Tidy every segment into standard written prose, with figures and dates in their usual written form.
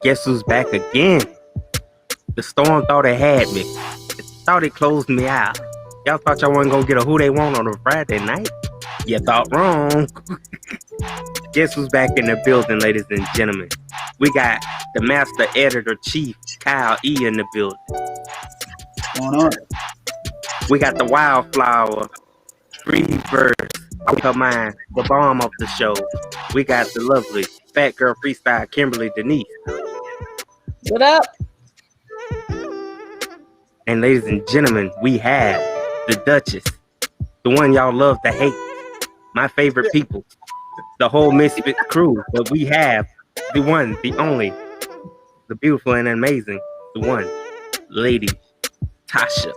Guess who's back again? The storm thought it had me. It thought it closed me out. Y'all thought y'all wasn't gonna get a who they want on a Friday night? You thought wrong. Guess who's back in the building, ladies and gentlemen? We got the master editor-chief, Kyle E. in the building. What's going on? We got the wildflower, free verse, her mind, the bomb of the show. We got the lovely fat girl freestyle, Kimberly Denise. What up? And ladies and gentlemen, we have the Duchess, the one y'all love to hate, my favorite people, the whole Misfit crew. But we have the one, the only, the beautiful and amazing, the one, Lady Tasha.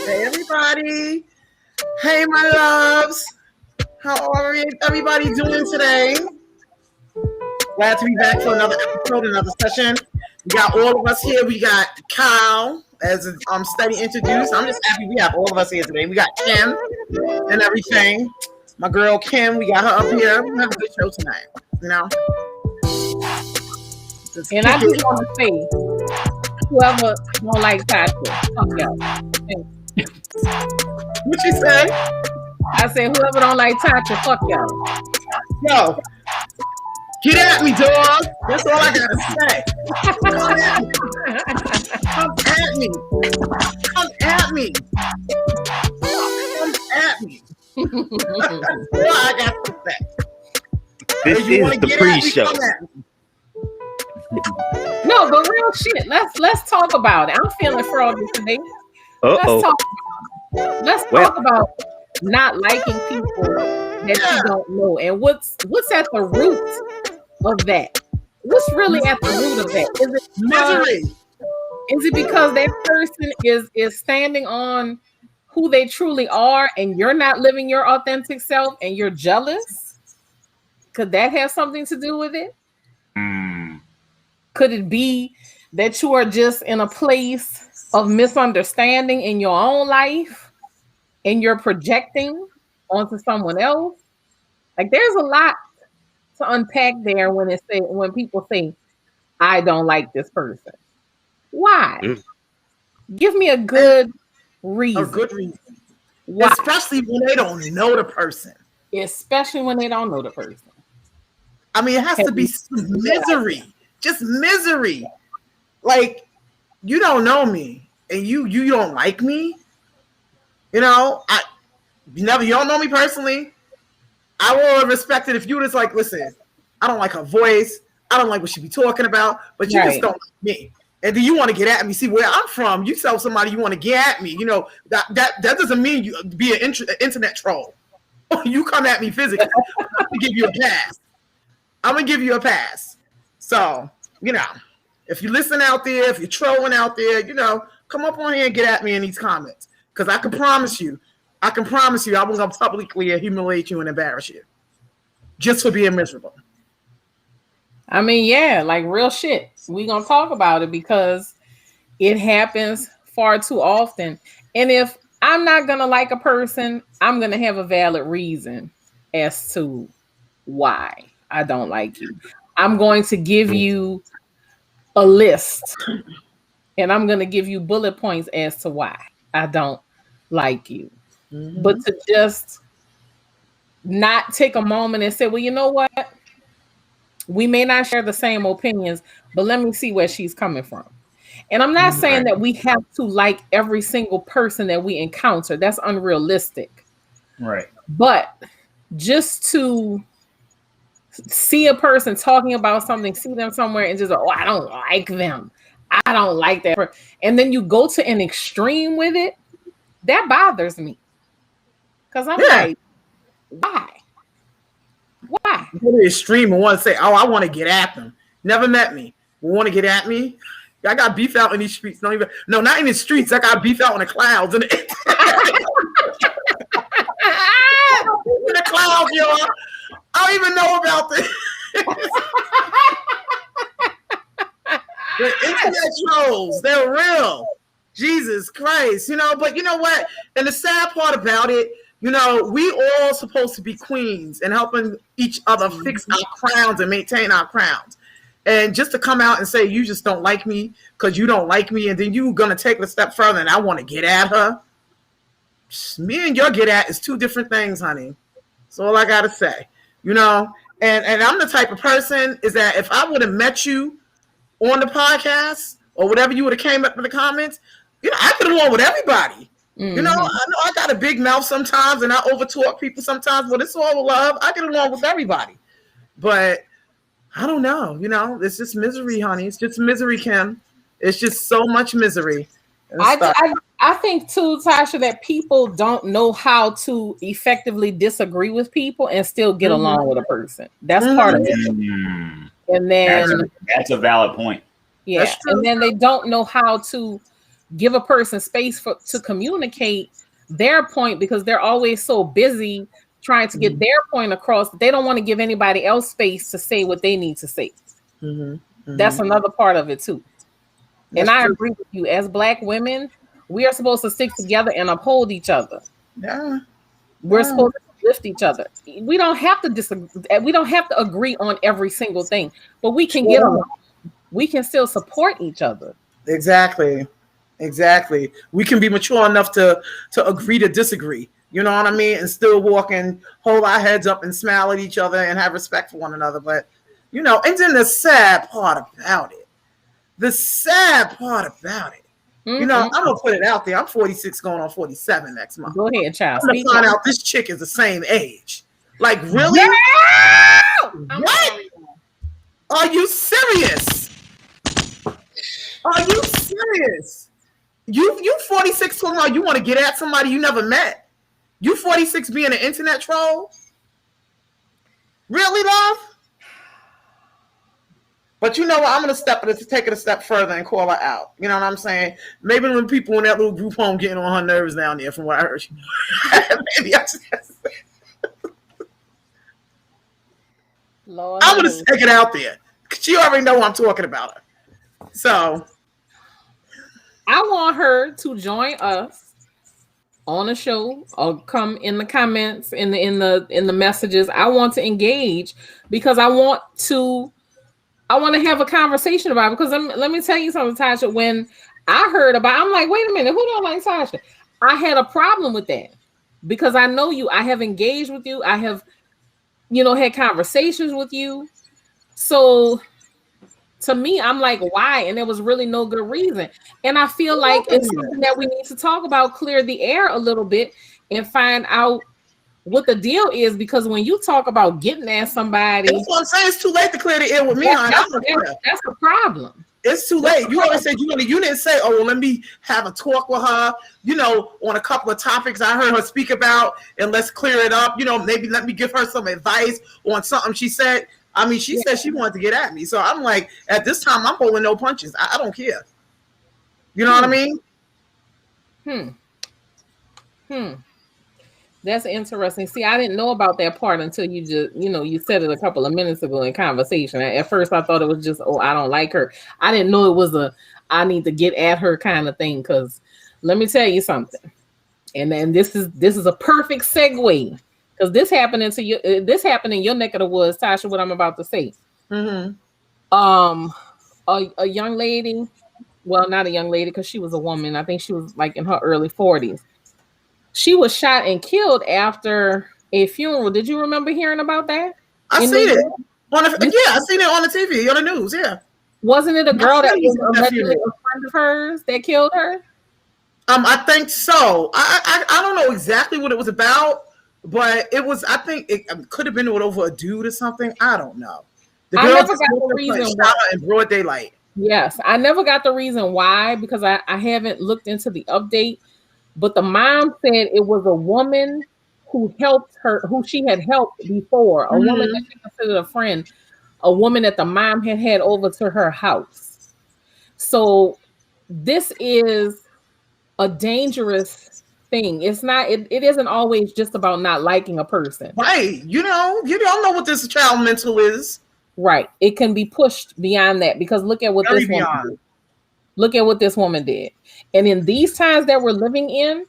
Hey, everybody. Hey, my loves. How are everybody doing today? Glad to be back for another episode, another session. We got all of us here. We got Kyle, as Steady introduced. I'm just happy we have all of us here today. We got Kim and everything. My girl Kim, we got her up here. We have a good show tonight, you know? And I just want to say, whoever don't like Tasha, fuck y'all. What you say? I said, whoever don't like Tasha, fuck y'all. Yo, get at me, dog. That's all I gotta say. Come at me. Come at me. Come at me. That's all I got to say. This is the pre-show. No, but real shit. Let's talk about it. I'm feeling froggy today. Let's talk about not liking people that you don't know, and what's at the root of that. What's really at the root of that? Is it misery? Is it because that person is standing on who they truly are, and you're not living your authentic self, and you're jealous? Could that have something to do with it? Could it be that you are just in a place of misunderstanding in your own life and you're projecting onto someone else? Like, there's a lot to unpack there when people say, I don't like this person. Why? Give me a good reason. A good reason. Why? Especially when they don't know the person. Especially when they don't know the person. I mean, it has to be misery. Just misery. Like, you don't know me and you don't like me. You know, you don't know me personally. I will respect it if you just like, listen, I don't like her voice. I don't like what she be talking about, but you just don't like me. And then you want to get at me. See, where I'm from, you tell somebody you want to get at me. You know, that doesn't mean you be an internet troll. You come at me physically. I'm going to give you a pass. I'm going to give you a pass. So, you know, if you listen out there, if you're trolling out there, you know, come up on here and get at me in these comments. Because I can promise you, I was going to publicly humiliate you and embarrass you. Just for being miserable. I mean, yeah, like real shit. We're going to talk about it because it happens far too often. And if I'm not going to like a person, I'm going to have a valid reason as to why I don't like you. I'm going to give you a list and I'm going to give you bullet points as to why I don't like you. Mm-hmm. But to just not take a moment and say, well, you know what? We may not share the same opinions, but let me see where she's coming from. And I'm not saying that we have to like every single person that we encounter. That's unrealistic. Right. But just to see a person talking about something, see them somewhere and just, I don't like them. I don't like that. And then you go to an extreme with it. That bothers me. Because I'm like, why? Why? You go to the extreme and want to say, oh, I want to get at them. Never met me. Want to get at me? I got beef out in these streets. Not in the streets. I got beef out in the clouds. In the clouds, yo. I don't even know about this. The internet trolls, they're real. Jesus Christ, you know, but you know what? And the sad part about it, you know, we all supposed to be queens and helping each other fix our crowns and maintain our crowns. And just to come out and say you just don't like me because you don't like me, and then you gonna take it a step further and I want to get at her. Me and your get at is two different things, honey. That's all I gotta say. You know, and I'm the type of person is that if I would have met you on the podcast or whatever, you would have came up in the comments, you know, I get along with everybody. Mm-hmm. You know I got a big mouth sometimes and I over talk people sometimes, but it's all love. I get along with everybody. But I don't know, you know, it's just misery, honey. It's just misery, Kim. It's just so much misery. I think too, Tasha, that people don't know how to effectively disagree with people and still get along with a person. That's part of it. And then that's a valid point. Yeah, and then they don't know how to give a person space to communicate their point because they're always so busy trying to get their point across. They don't want to give anybody else space to say what they need to say. That's another part of it too. And I agree with you. As Black women, we are supposed to stick together and uphold each other. Yeah. We're supposed to lift each other. We don't have to disagree. We don't have to agree on every single thing, but we can get along. We can still support each other. Exactly. We can be mature enough to agree to disagree. You know what I mean? And still walk and hold our heads up and smile at each other and have respect for one another. But, you know, and then the sad part about it, you know, I'm going to put it out there. I'm 46 going on 47 next month. Go ahead, child. I'm going to find out this chick is the same age. Like, really? Yeah! What? Are you serious? Are you serious? You 46 talking about you want to get at somebody you never met? You 46 being an internet troll? Really, love? But you know what? I'm going to take it a step further and call her out. You know what I'm saying? Maybe when people in that little group home getting on her nerves down there from what I heard. Maybe I just... Lord, I'm going to take it out there. Because you already know I'm talking about her. So... I want her to join us on a show or come in the comments in the messages. I want to engage because I want to have a conversation about it. Because let me tell you something, Tasha. When I heard about it, I'm like, wait a minute, who don't like Tasha? I had a problem with that because I know you. I have engaged with you. I have, had conversations with you. So to me, I'm like, why? And there was really no good reason. And I feel like it's something that we need to talk about, clear the air a little bit and find out what the deal is. Because when you talk about getting at somebody, that's what I'm saying. It's too late to clear the air with me. That's the problem. It's too late. You always said you didn't say, oh, well, let me have a talk with her, on a couple of topics I heard her speak about, and let's clear it up. Maybe let me give her some advice on something she said. I mean, she said she wanted to get at me. So I'm like, at this time, I'm pulling no punches. I don't care. You know what I mean? That's interesting. See, I didn't know about that part until you just, you said it a couple of minutes ago in conversation. At first, I thought it was just, oh, I don't like her. I didn't know it was I need to get at her kind of thing. Because let me tell you something. And then this is a perfect segue. Because this happened in your neck of the woods, Tasha, what I'm about to say. A young lady, well, not a young lady, because she was a woman. I think she was like in her early 40s. She was shot and killed after a funeral. Did you remember hearing about that? I seen it. I seen it on the TV, on the news, yeah. Wasn't it a girl that was allegedly a friend of hers that killed her? I think so. I don't know exactly what it was about. But it was, I think it could have been over a dude or something. I don't know. The girl never got the reason why. In broad daylight. Yes, I never got the reason why because I haven't looked into the update. But the mom said it was a woman who helped her, who she had helped before, a woman that she considered a friend, a woman that the mom had over to her house. So this is a dangerous thing. It's not, it isn't always just about not liking a person. Right. You don't know what this child mental is. Right. It can be pushed beyond that because look at what this woman did. Look at what this woman did. And in these times that we're living in,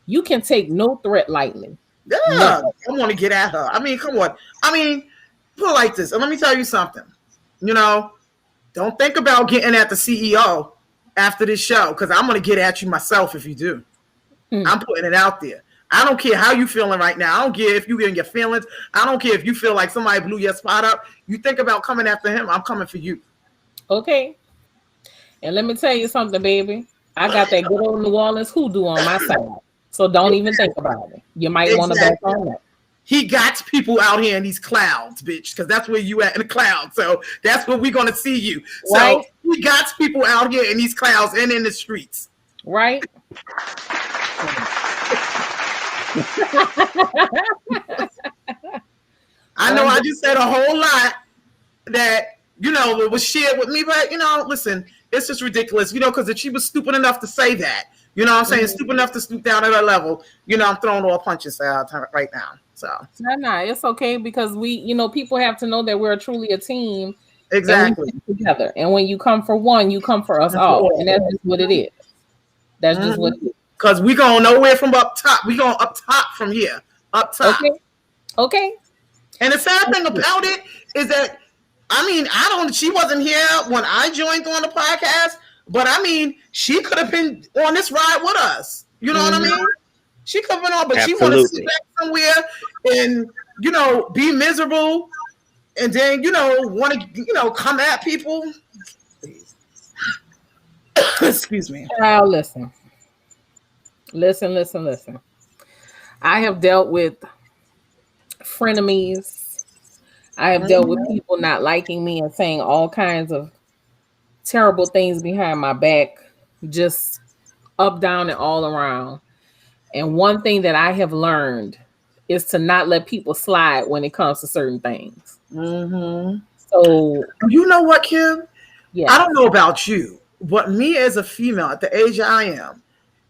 you can take no threat lightly. Yeah. No. I want to get at her. I mean, come on. I mean, put it like this. And let me tell you something. Don't think about getting at the CEO after this show, because I'm going to get at you myself if you do. I'm putting it out there. I don't care how you feeling right now. I don't care if you in your feelings. I don't care if you feel like somebody blew your spot up. You think about coming after him, I'm coming for you. Okay. And let me tell you something, baby. I got that good old New Orleans hoodoo on my side. So don't even think about it. You might want to back on that. He got people out here in these clouds, bitch, because that's where you at in the clouds. So that's where we're going to see you. Right. So he got people out here in these clouds and in the streets. Right. I know I just said a whole lot that, was shared with me, but, listen, it's just ridiculous, because if she was stupid enough to say that, I'm saying, stupid enough to stoop down at her level, I'm throwing all punches out right now. So no, it's okay, because we, people have to know that we're truly a team. Exactly. Together. And when you come for one, you come for us all. And that's just what it is. That's just what it is. Because we going nowhere from up top. We going up top from here. Up top. Okay. And the sad thing about it is that, she wasn't here when I joined on the podcast, but she could have been on this ride with us. You know what I mean? She could have been on, but Absolutely. She want to sit back somewhere and, be miserable and then, want to, come at people. Excuse me. Now listen. I have dealt with frenemies. I have dealt with people not liking me and saying all kinds of terrible things behind my back, just up, down, and all around. And one thing that I have learned is to not let people slide when it comes to certain things. So, you know what, Kim? Yeah. I don't know about you, but me as a female at the age I am,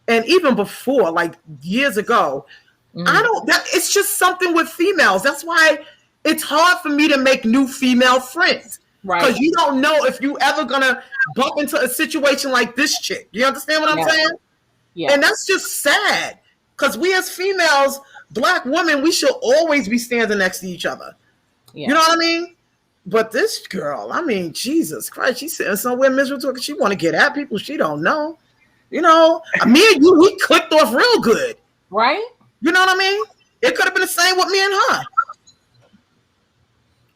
and even before, like years ago, it's just something with females. That's why it's hard for me to make new female friends. Right. Because you don't know if you ever gonna bump into a situation like this chick. You understand what I'm saying? Yeah. And that's just sad. Because we as females, Black women, we should always be standing next to each other. Yeah. You know what I mean? But this girl, Jesus Christ, she's sitting somewhere miserable because she want to get at people she don't know. Me and you, we clicked off real good. Right? You know what I mean? It could have been the same with me and her.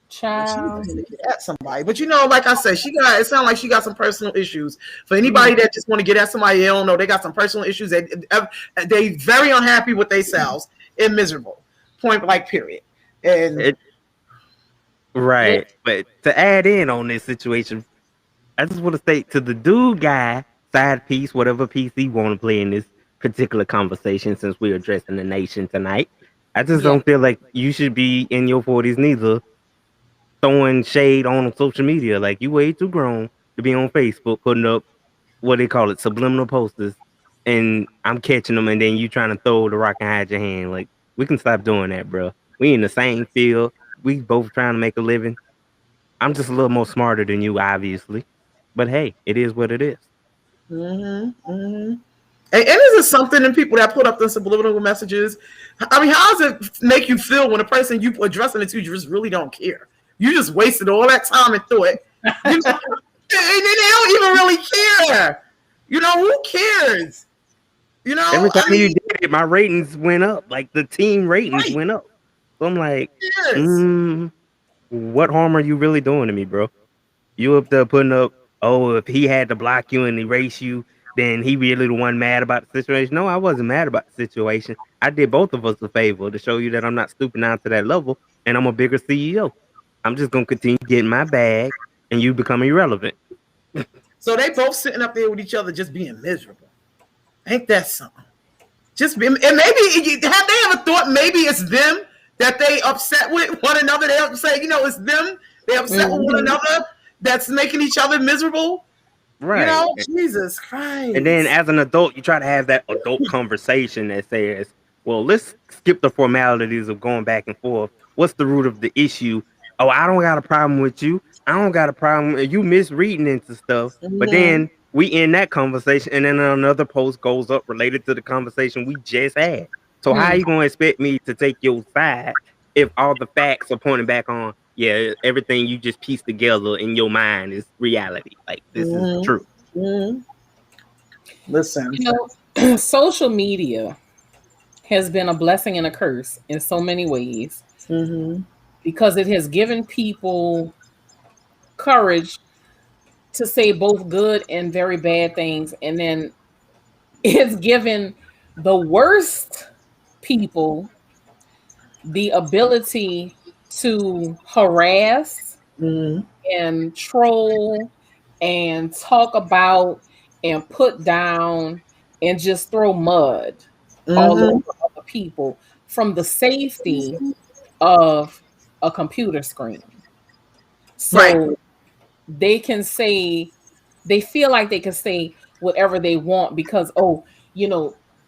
Child. At somebody. But like I said, it sounds like she got some personal issues. For anybody that just want to get at somebody, they don't know they got some personal issues. They very unhappy with themselves and miserable. Point blank, period. And right. But to add in on this situation, I just want to say to the dude guy, side piece, whatever piece he want to play in this particular conversation, since we're addressing the nation tonight, I just don't feel like you should be in your 40s neither throwing shade on social media. Like, you way too grown to be on Facebook putting up what they call it, subliminal posters, and I'm catching them, and then you trying to throw the rock and hide your hand. Like, we can stop doing that, bro. We in the same field. We both trying to make a living. I'm just a little more smarter than you, obviously, but hey, it is what it is. And is it something in people that put up the subliminal messages? How does it make you feel when a person you addressing it to just really don't care? You just wasted all that time and threw it. And they don't even really care. Who cares? Every time you did it, my ratings went up. Like, the team ratings went up. So I'm like, what harm are you really doing to me, bro? You up there putting up, if he had to block you and erase you, then he really the one mad about the situation. No, I wasn't mad about the situation. I did both of us a favor to show you that I'm not stooping down to that level, and I'm a bigger CEO. I'm just going to continue getting my bag, and you become irrelevant. So they both sitting up there with each other just being miserable. Ain't that something? And maybe, have they ever thought maybe it's them that they upset with one another? They upset, it's them. They upset with one another that's making each other miserable. Right. Jesus Christ. And then as an adult, you try to have that adult conversation that says, well, let's skip the formalities of going back and forth. What's the root of the issue? Oh, I don't got a problem with you. I don't got a problem. You misreading into stuff. But then we end that conversation, and then another post goes up related to the conversation we just had. So how are you going to expect me to take your side if all the facts are pointing back on, yeah, everything you just piece together in your mind is reality. Like this is true. Listen, social media has been a blessing and a curse in so many ways because it has given people courage to say both good and very bad things, and then it's given the worst people the ability to harass and troll and talk about and put down and just throw mud all over other people from the safety of a computer screen. So they can say, they feel like they can say whatever they want because,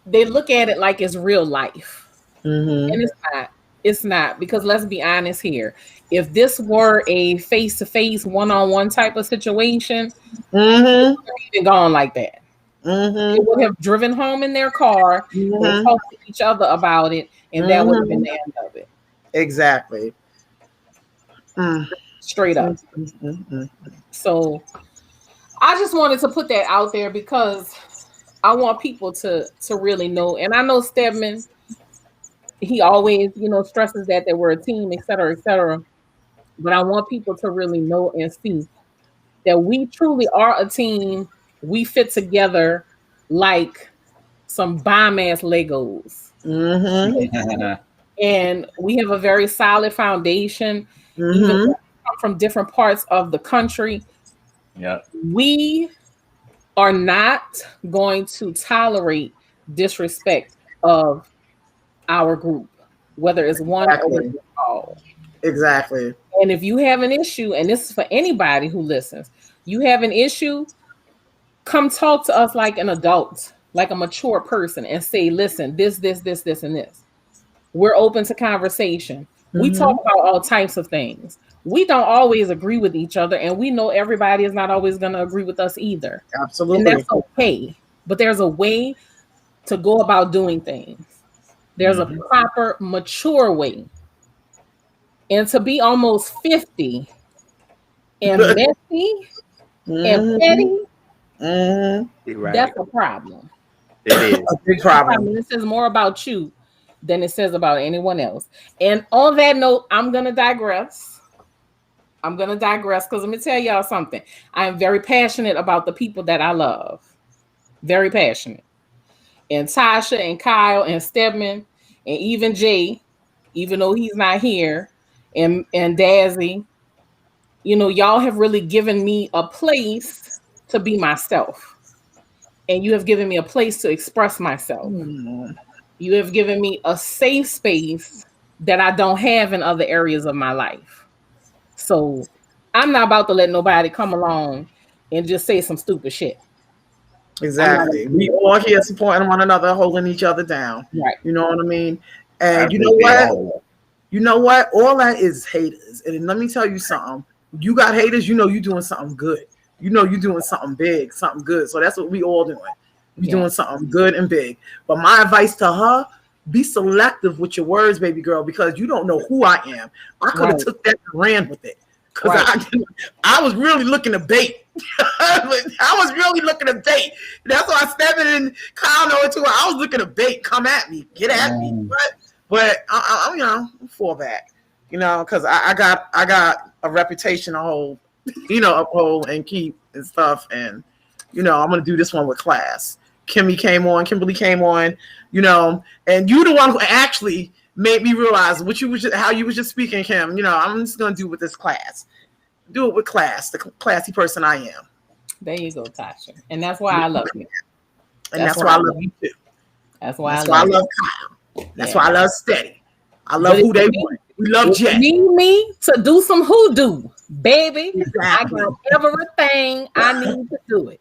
they look at it like it's real life. And it's not. It's not, because let's be honest here. If this were a face-to-face, one-on-one type of situation, it wouldn't have even gone like that. They would have driven home in their car and talked to each other about it, and that would have been the end of it. Exactly. Straight up. So I just wanted to put that out there because I want people to really know. And I know Stedman, he always, stresses that we're a team, et cetera, et cetera. But I want people to really know and see that we truly are a team. We fit together like some bomb-ass Legos. And we have a very solid foundation. Even though we come from different parts of the country. Yeah. We are not going to tolerate disrespect of our group, whether it's one or all. Exactly. And if you have an issue, and this is for anybody who listens, you have an issue, come talk to us like an adult, like a mature person, and say, listen, this, and this. We're open to conversation. We talk about all types of things. We don't always agree with each other, and we know everybody is not always going to agree with us either. Absolutely. And that's okay. But there's a way to go about doing things. There's a proper, mature way. And to be almost 50 and messy and petty, that's a problem. It is a big problem. It says more about you than it says about anyone else. And on that note, I'm going to digress. Because let me tell y'all something. I am very passionate about the people that I love. Very passionate. And Tasha and Kyle and Stedman and even Jay, even though he's not here, and Dazzy, y'all have really given me a place to be myself. And you have given me a place to express myself. You have given me a safe space that I don't have in other areas of my life. So I'm not about to let nobody come along and just say some stupid shit. Exactly. We all here supporting one another, holding each other down. Right. You know what I mean? And you know what? You know what? All that is haters. And let me tell you something. You got haters, you're doing something good. You're doing something big, something good. So that's what we all doing. We're doing something good and big. But my advice to her, be selective with your words, baby girl, because you don't know who I am. I could have took that and ran with it. Because I was really looking to bait. I was really looking to bait. That's why I stepped in and Kyle know it too. I was looking to bait. Come at me. Get at me. But I'm for that. Because I got a reputation to hold, uphold and keep and stuff. And, I'm going to do this one with class. Kimberly came on, and you the one who actually made me realize how you was just speaking, Kim. I'm just going to do it with this class. Do it with class, the classy person I am. There you go, Tasha. And that's why I love you. And that's why I love you too. That's why I love Kyle. That's why I love Steady. I love who they want. We love Jay. You need me to do some hoodoo, baby. Exactly. I got everything I need to do it.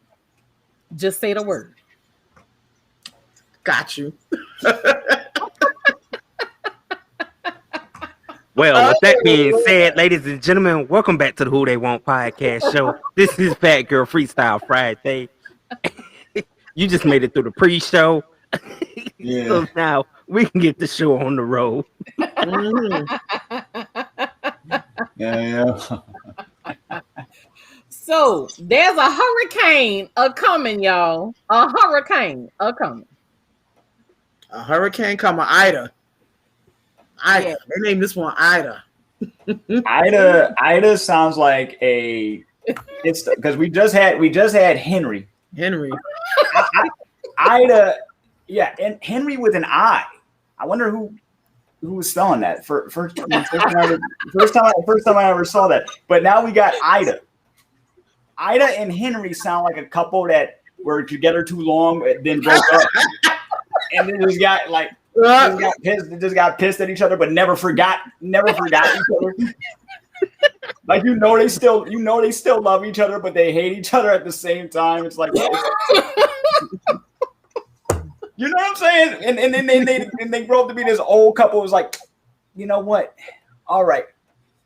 Just say the word. Got you. Well, with that being said, ladies and gentlemen, welcome back to the Who They Want podcast show. This is Fat Girl Freestyle Friday. You just made it through the pre-show. Yeah. So now we can get the show on the road. Yeah. So there's a hurricane a coming, y'all. A hurricane a coming. A hurricane coming, Ida. Ida. Yeah. They named this one Ida. Ida sounds like a. It's because we just had Henry. Henry. Ida, yeah, and Henry with an I. I wonder who was spelling that first time I ever saw that. But now we got Ida. Ida and Henry sound like a couple that were together too long, then broke up, and then just got like just got pissed at each other, but never forgot each other. Like they still love each other, but they hate each other at the same time. It's like, you know what I'm saying? And then they grow up to be this old couple who's like, you know what? All right,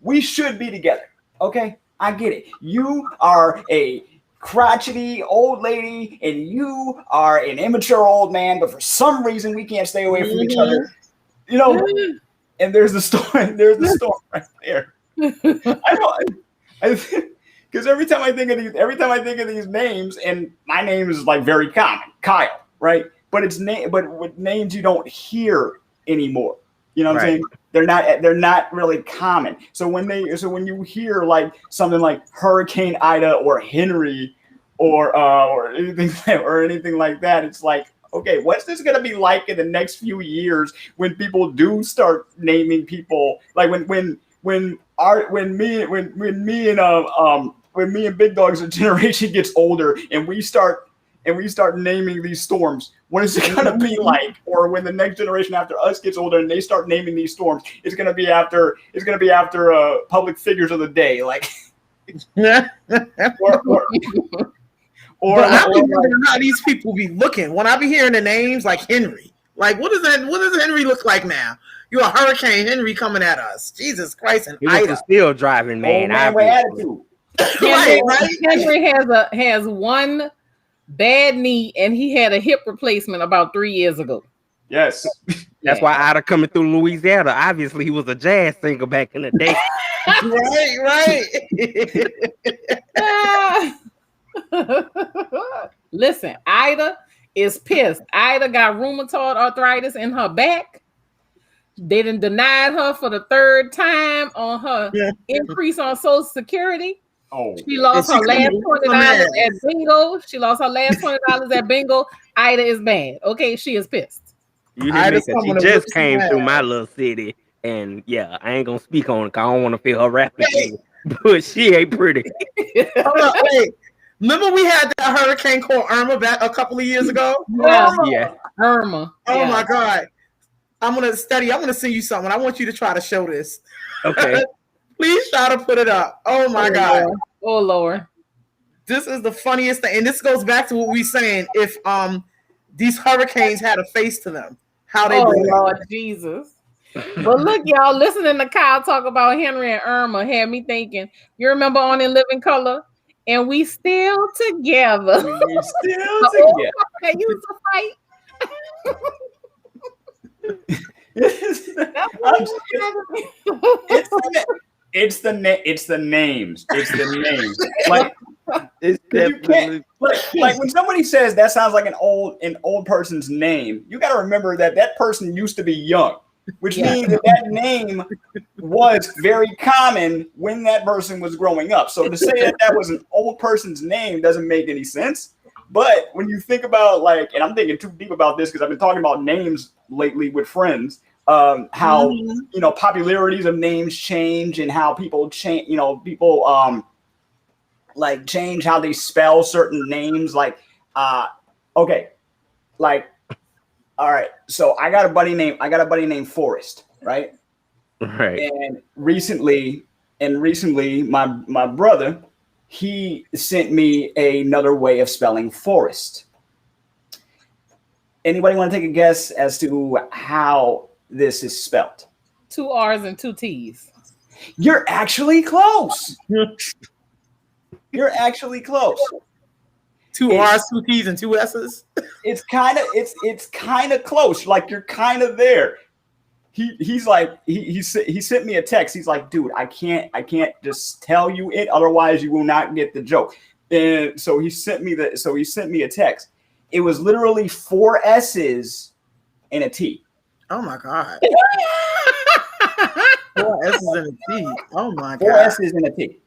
we should be together. Okay, I get it. You are a crotchety old lady, and you are an immature old man, but for some reason we can't stay away from each other. You know, and there's the story. There's the story right there. Because every time I think of these names, and my name is like very common, Kyle, right? But but with names you don't hear anymore. You know what I'm saying? They're not really common. So when you hear like something like Hurricane Ida or Henry or anything like that, it's like, okay, what's this gonna be like in the next few years when people do start naming people, like when me and Big Dog's generation gets older and we start naming these storms, what is it gonna be like? Or when the next generation after us gets older and they start naming these storms, it's gonna be after public figures of the day, like or I be wondering how these people be looking when I be hearing the names like Henry. Like, what does Henry look like now? You're a Hurricane Henry coming at us. Jesus Christ. And he was a still driving man. Attitude. Henry has one bad knee, and he had a hip replacement about 3 years ago. Yes. That's why Ida coming through Louisiana. Obviously, he was a jazz singer back in the day. Right. Listen, Ida is pissed. Ida got rheumatoid arthritis in her back. They done denied her for the third time on her increase on Social Security. Oh, she lost her last $20 at bingo. She lost her last $20 at bingo. Ida is bad. Okay, she is pissed. You didn't she just came through my little city, and yeah, I ain't gonna speak on it because I don't want to feel her rapping. But she ain't pretty. Hold up, wait. Remember we had that hurricane called Irma back a couple of years ago? Yeah. Irma. Oh my God. I'm going to send you something. I want you to try to show this. Okay. Please try to put it up. Oh my God. Lord. Oh Lord. This is the funniest thing. And this goes back to what we saying. If these hurricanes had a face to them, how they would. Lord Jesus. But look, y'all, listening to Kyle talk about Henry and Irma had me thinking, you remember on In Living Color? And we still together. We still together. They used to fight. It's the names. It's the names. Like like when somebody says that sounds like an old person's name, you got to remember that person used to be young, which means that name was very common when that person was growing up. So to say that was an old person's name doesn't make any sense. But when you think about and I'm thinking too deep about this because I've been talking about names lately with friends, how popularities of names change and how people change, change how they spell certain names. All right. So I got a buddy named Forrest, right? Right. And recently, my brother, he sent me another way of spelling Forrest. Anybody want to take a guess as to how this is spelled? 2 R's and 2 T's. You're actually close. You're actually close. 2 R's, 2 T's, and 2 S's. It's kind of close. Like you're kind of there. he's like he sent me a text. He's like, dude, I can't just tell you it, otherwise you will not get the joke. And so he sent me a text. It was literally 4 S's and a T. Oh my God. 4 S's and a T. Oh my God. 4 S's and a T.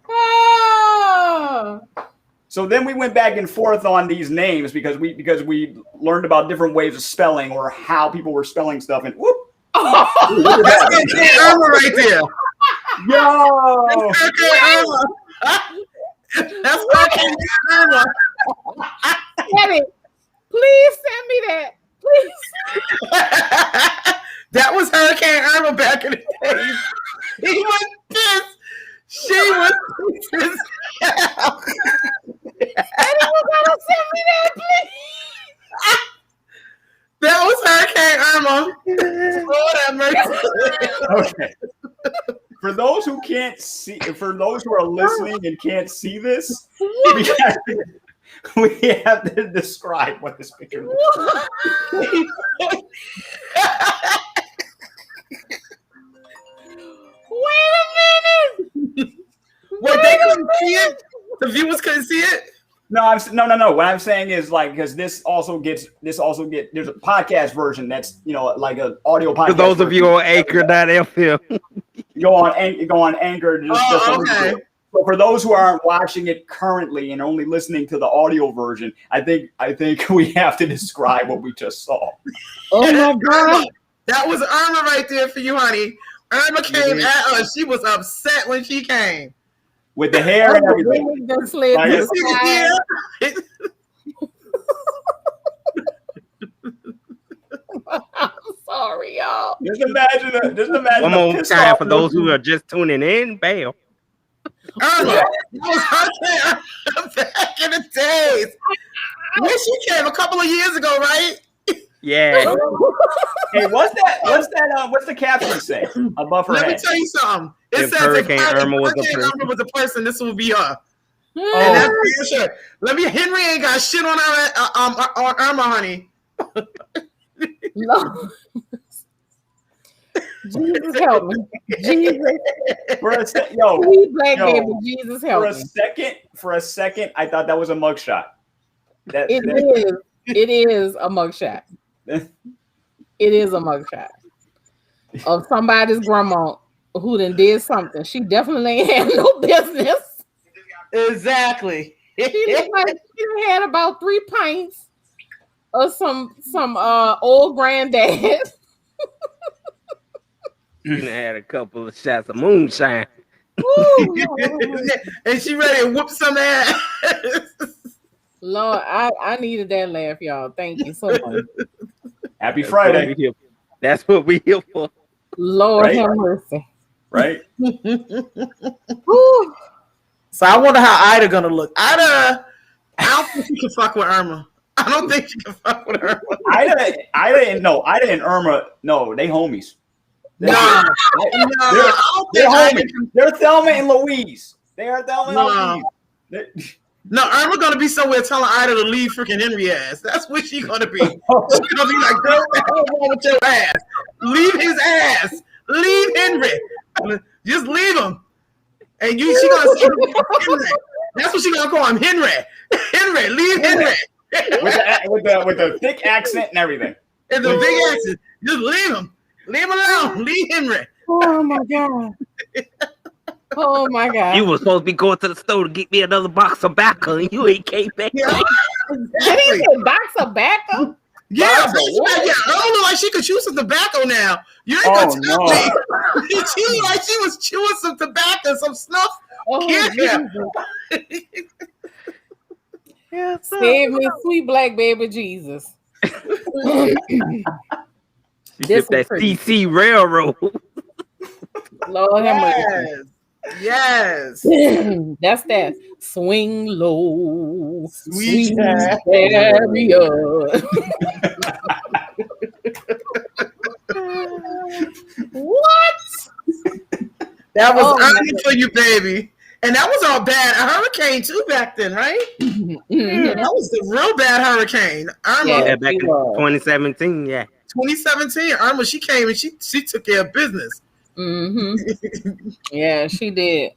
Oh. So then we went back and forth on these names because we learned about different ways of spelling or how people were spelling stuff, and whoop. That's Irma right there. Yo. That's Hurricane Irma. Daddy, please send me that. Please. That was Hurricane Irma back in the day. He was pissed. She was pissed. Daddy, you gotta send me that, please. That was Hurricane Irma. Lord have mercy. Okay. For those who can't see, for those who are listening and can't see this, we have to describe what this picture looks like. Wait a minute. Wait, they couldn't see it? The viewers couldn't see it? No. What I'm saying is like, because there's a podcast version that's like an audio podcast. For those of version. you on Anchor.fm, go on Anchor. Okay. So for those who aren't watching it currently and only listening to the audio version, I think we have to describe what we just saw. Oh my God. That was Irma right there for you, honey. Irma came at us. She was upset when she came. With the hair and everything. Right. You see the hair? I'm sorry, y'all. Just imagine. one more time for those who are just tuning in. Bam. Irma. That was Hurricane Irma back in the days. When she came a couple of years ago, right? Yeah. Hey, what's the caption say above her Let head? me tell you something. It If says Hurricane Irma was a Hurricane person. Irma was a person, this will be her. Oh. And that's for sure. Henry ain't got shit on Irma, honey. No. Jesus help me. Jesus. Sweet black baby, Jesus help me. For a second, I thought that was a mugshot. It is a mugshot. It is a mugshot of somebody's grandma who done did something. She definitely ain't had no business. Exactly. She looked like she had about 3 pints of some old granddad. Had a couple of shots of moonshine. Ooh, and she ready to whoop some ass. Lord, I needed that laugh, y'all. Thank you so much. Happy Friday. That's what we here for. Lord Right? have mercy. Right? Woo. So I wonder how Ida gonna look. Ida, I don't think she can fuck with Irma. I don't think she can fuck with Irma. Ida and Irma, no, they homies. They're They're homies. They're Thelma and Louise. They are Thelma and Louise. No, Irma gonna be somewhere telling Ida to leave freaking Henry ass. That's what she's gonna be. She's gonna be like, girl, what the hell wrong with your ass? Leave his ass. Leave Henry. Just leave him. And she gonna say Henry. That's what she gonna call him, Henry. Henry, leave Henry. with the thick accent and everything. And the big accent. Just leave him. Leave him alone. Leave Henry. Oh my God. Oh my God. You were supposed to be going to the store to get me another box of tobacco, and you ain't came back. Yeah, Did he say box of tobacco? Yeah, I don't know, like she could chew some tobacco now. You ain't gonna tell me. She like she was chewing some tobacco, some snuff. Oh, Yeah. Save me, sweet black baby Jesus. She hit that CC Railroad. Lord have mercy. Yes. That's that. Swing low, Sweet chariot. What? That was Oh, early for you, baby. And that was all bad. A hurricane too back then, right? Mhm. That was the real bad hurricane. Irma. Yeah, back in 2017, yeah. 2017, Irma, she came and she took care of business. Yeah, she did.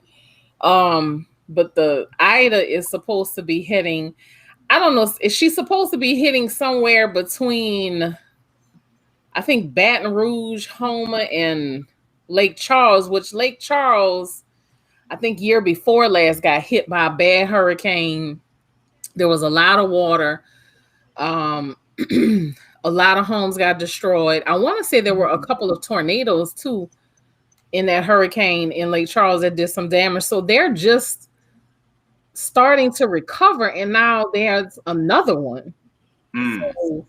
But the Ida is supposed to be hitting. I don't know. Is she supposed to be hitting somewhere between, I think, Baton Rouge, Houma, and Lake Charles, which Lake Charles, I think year before last, got hit by a bad hurricane. There was a lot of water. A lot of homes got destroyed. I want to say there were a couple of tornadoes too in that hurricane in Lake Charles that did some damage. So they're just starting to recover, and now there's another one. So,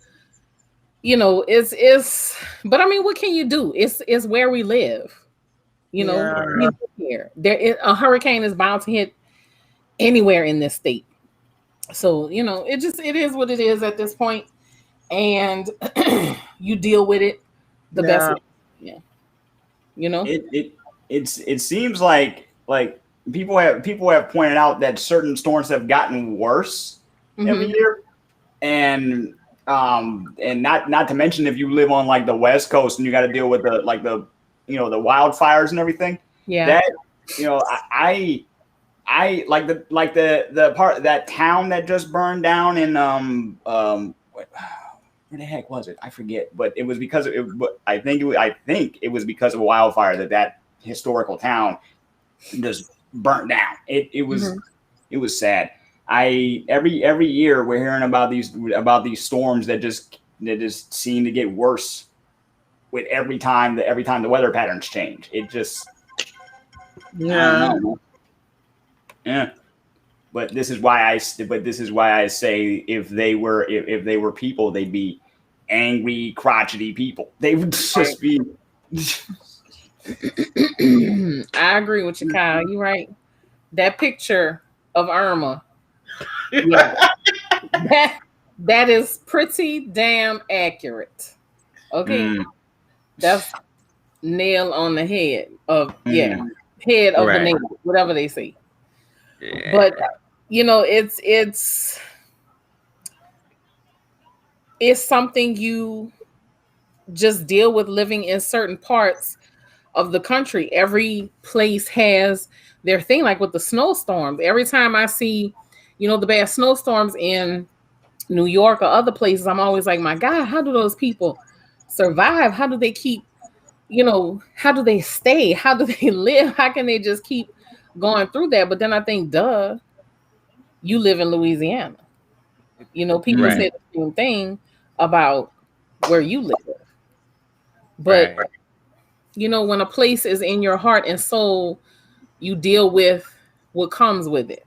you know, it's but I mean, what can you do? It's where we live. You know, we live here. A hurricane is bound to hit anywhere in this state. So, you know, it is what it is at this point, and you deal with it the best way. Yeah. You know, it seems like people have pointed out that certain storms have gotten worse every year, and not to mention if you live on like the West Coast and you got to deal with the wildfires and everything. Yeah. That, you know, I like the part, that town that just burned down in where the heck was it? I forget, but it was because I think it was because of a wildfire that historical town just burnt down. It was sad. Every year we're hearing about these storms that just seem to get worse with every time the weather patterns change. It just I don't know. Yeah. But this is why I say if they were people, they'd be angry, crotchety people. They would just be. I agree with you, Kyle. You're right. That picture of Irma, yeah, that is pretty damn accurate. Okay, that's nail on the head of head of the nail, whatever they say. Yeah. But you know, it's something you just deal with living in certain parts of the country. Every place has their thing, like with the snowstorms. Every time I see, you know, the bad snowstorms in New York or other places, I'm always like, my God, how do those people survive? How do they keep, you know, how do they stay? How do they live? How can they just keep going through that? But then I think, duh, you live in Louisiana. You know, people say the same thing about where you live. But you know, when a place is in your heart and soul, you deal with what comes with it.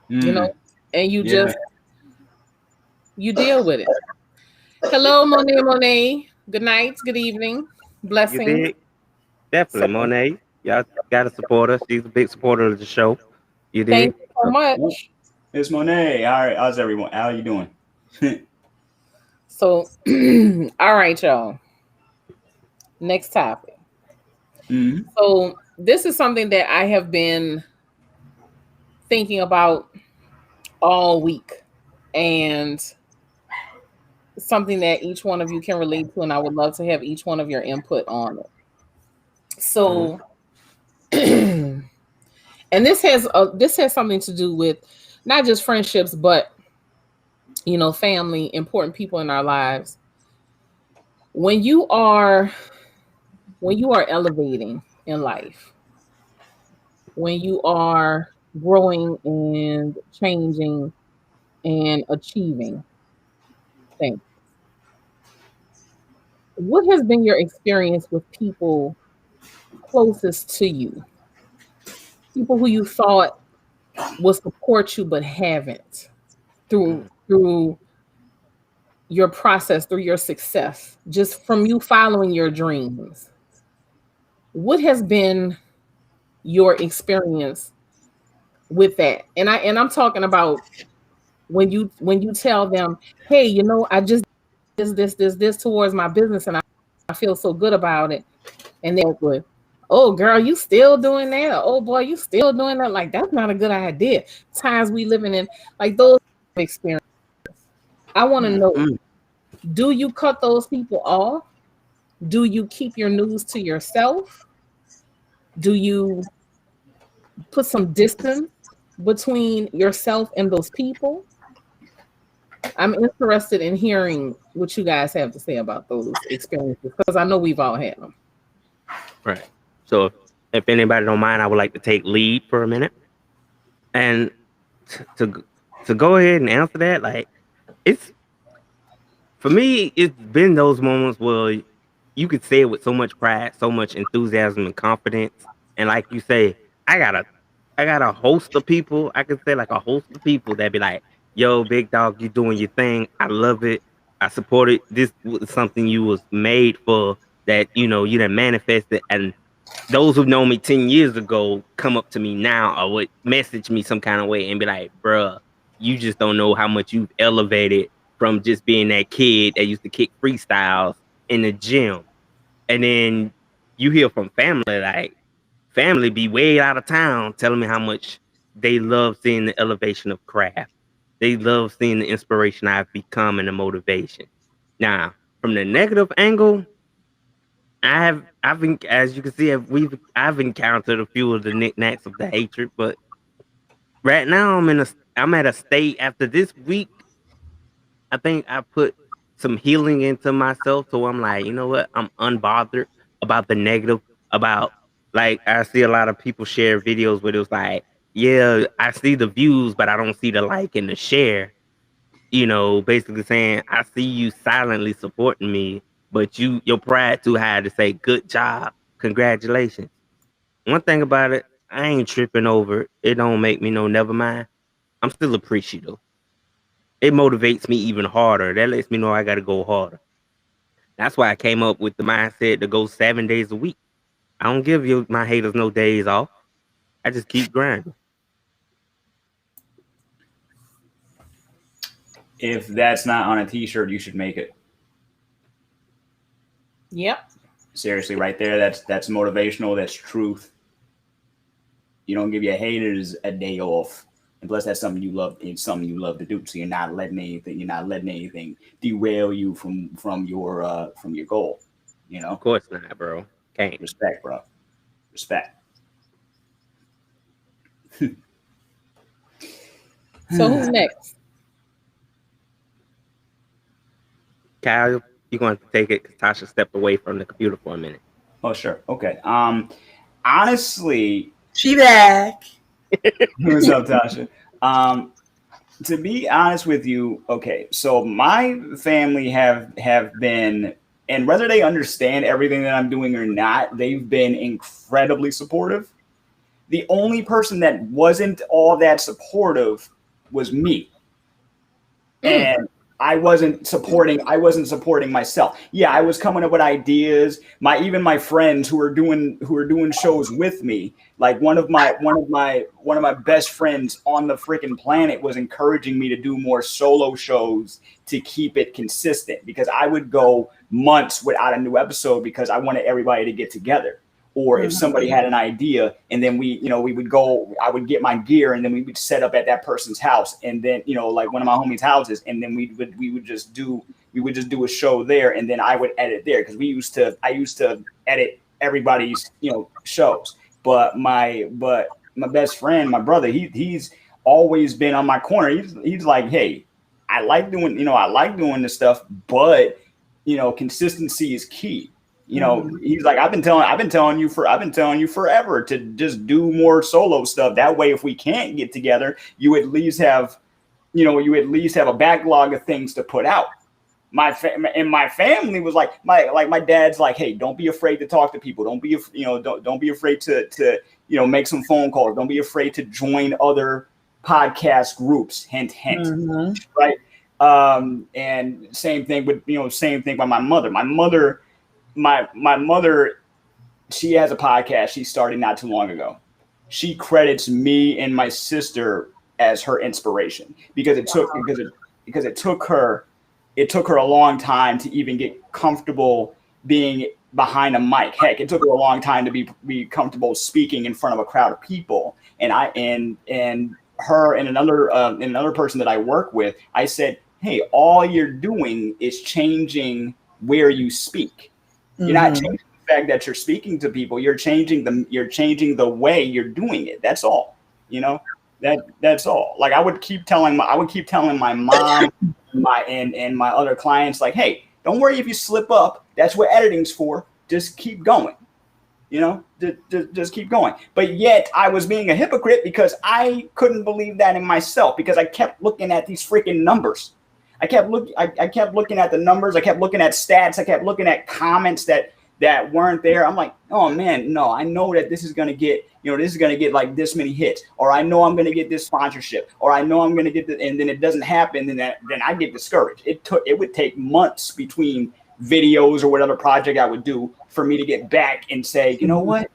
You know, and you just you deal with it. Hello, Monet. Good night, good evening, blessings. Definitely, Monet. Y'all gotta support us. She's a big supporter of the show. You did. Thank you so much. It's Monet. All right, how's everyone? How are you doing? So, all right, y'all. Next topic. So this is something that I have been thinking about all week, and something that each one of you can relate to, and I would love to have each one of your input on it. So, and this has something to do with not just friendships, but you know, family, important people in our lives. When you are elevating in life, when you are growing and changing and achieving things, what has been your experience with people closest to you? People who you thought will support you but haven't through your process, through your success, just from you following your dreams. What has been your experience with that? And I'm talking about when you tell them, hey, you know, I just this towards my business and I feel so good about it. And they're good. Oh, girl, you still doing that? Oh, boy, you still doing that? Like, that's not a good idea. Times we living in, like, those experiences. I want to know Do you cut those people off? Do you keep your news to yourself? Do you put some distance between yourself and those people? I'm interested in hearing what you guys have to say about those experiences because I know we've all had them. Right. So if anybody don't mind, I would like to take lead for a minute. And to go ahead and answer that, like, it's, for me, it's been those moments where you could say it with so much pride, so much enthusiasm and confidence. And like you say, I got a I got a host of people. I could say like a host of people that be like, yo, big dog, you doing your thing. I love it. I support it. This was something you was made for, that, you done manifested. And those who know me 10 years ago come up to me now or would message me some kind of way and be like, bruh, you just don't know how much you've elevated from just being that kid that used to kick freestyles in the gym. And then you hear from family, like, family be way out of town telling me how much they love seeing the elevation of craft. They love seeing the inspiration I've become and the motivation. Now, from the negative angle, I've been, as you can see, I've encountered a few of the knickknacks of the hatred, but right now I'm at a state after this week. I think I put some healing into myself, so I'm like, you know what? I'm unbothered about the negative. About, like, I see a lot of people share videos where it was like, yeah, I see the views, but I don't see the like and the share. Basically saying, I see you silently supporting me, but your pride too high to say good job, congratulations. One thing about it, I ain't tripping over it. It don't make me no never mind. I'm still appreciative. It motivates me even harder. That lets me know I got to go harder. That's why I came up with the mindset to go 7 days a week. I don't give my haters no days off. I just keep grinding. If that's not on a t-shirt, you should make it. Yep. Seriously, right there. That's motivational. That's truth. You don't give your haters a day off. And plus, that's something you love. It's something you love to do. So you're not letting anything derail you from your goal. Of course not, bro. Can't. Respect, bro. Respect. So who's next? Kyle, you're going to take it because Tasha stepped away from the computer for a minute. Oh, sure. Okay. Honestly, she back. What's up, Tasha? To be honest with you, okay, so my family have been, and whether they understand everything that I'm doing or not, they've been incredibly supportive. The only person that wasn't all that supportive was me. And I wasn't supporting myself. Yeah, I was coming up with ideas. Even my friends who are doing shows with me, like one of my best friends on the freaking planet was encouraging me to do more solo shows to keep it consistent, because I would go months without a new episode because I wanted everybody to get together. Or if somebody had an idea, and then we would go, I would get my gear, and then we would set up at that person's house, and then, like one of my homies' houses, and then we would just do a show there, and then I would edit there, because I used to edit everybody's shows. But my best friend, my brother, he's always been on my corner. He's like, hey, I like doing this stuff, but consistency is key. He's like, I've been telling you forever to just do more solo stuff. That way, if we can't get together, you at least have a backlog of things to put out. My family was like, my dad's like, hey, don't be afraid to talk to people. Don't be afraid to make some phone calls. Don't be afraid to join other podcast groups. Hint, hint. Mm-hmm. Right. And same thing by my mother. My mother, she has a podcast she started not too long ago. She credits me and my sister as her inspiration, because it took her a long time to even get comfortable being behind a mic. Heck, it took her a long time to be comfortable speaking in front of a crowd of people. And her and another person that I work with, I said, hey, all you're doing is changing where you speak. You're not changing the fact that you're speaking to people. You're changing the way you're doing it. That's all. You know, that's all. Like I would keep telling my mom and my other clients, like, hey, don't worry if you slip up. That's what editing's for. Just keep going. You know, just keep going. But yet I was being a hypocrite because I couldn't believe that in myself, because I kept looking at these freaking numbers. I kept looking at the numbers. I kept looking at stats. I kept looking at comments that weren't there. I'm like, oh man, no, I know that this is going to get, like this many hits, or I know I'm going to get this sponsorship, or I know I'm going to get this, and then it doesn't happen. And then I get discouraged. It would take months between videos or whatever project I would do for me to get back and say, you know what,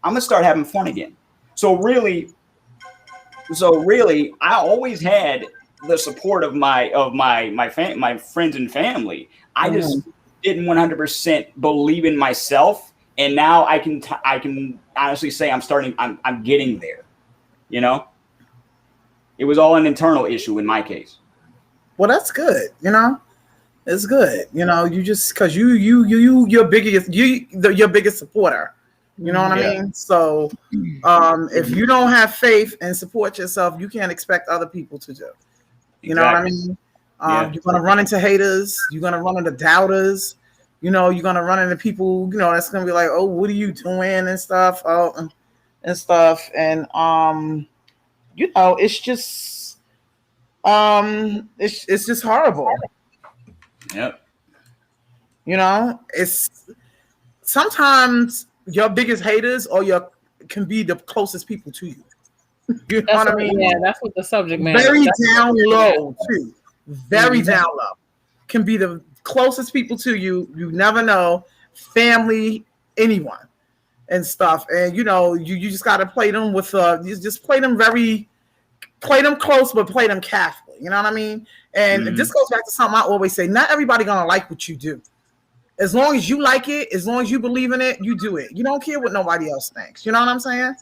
I'm gonna start having fun again. So really, I always had the support of my friends and family. I just didn't 100% believe in myself, and now I can honestly say I'm getting there. You know, it was all an internal issue in my case. Well, that's good. You know. It's good, you know. You just because you're your biggest supporter. You know what I mean? So, if you don't have faith and support yourself, you can't expect other people to do. You know what I mean? You're gonna run into haters. You're gonna run into doubters. You know, you're gonna run into people. You know, that's gonna be like, oh, what are you doing and stuff. And stuff. And you know, it's just it's just horrible. Yep. You know, it's sometimes your biggest haters can be the closest people to you. You know what I mean? Yeah, that's what the subject matter. Very down low too. Very down low. Can be the closest people to you. You never know. Family, anyone, and stuff. And you know, you just got to play them with you just play them close, but play them carefully. You know what I mean? And this goes back to something I always say. Not everybody gonna like what you do. As long as you like it, as long as you believe in it, you do it. You don't care what nobody else thinks. You know what I'm saying?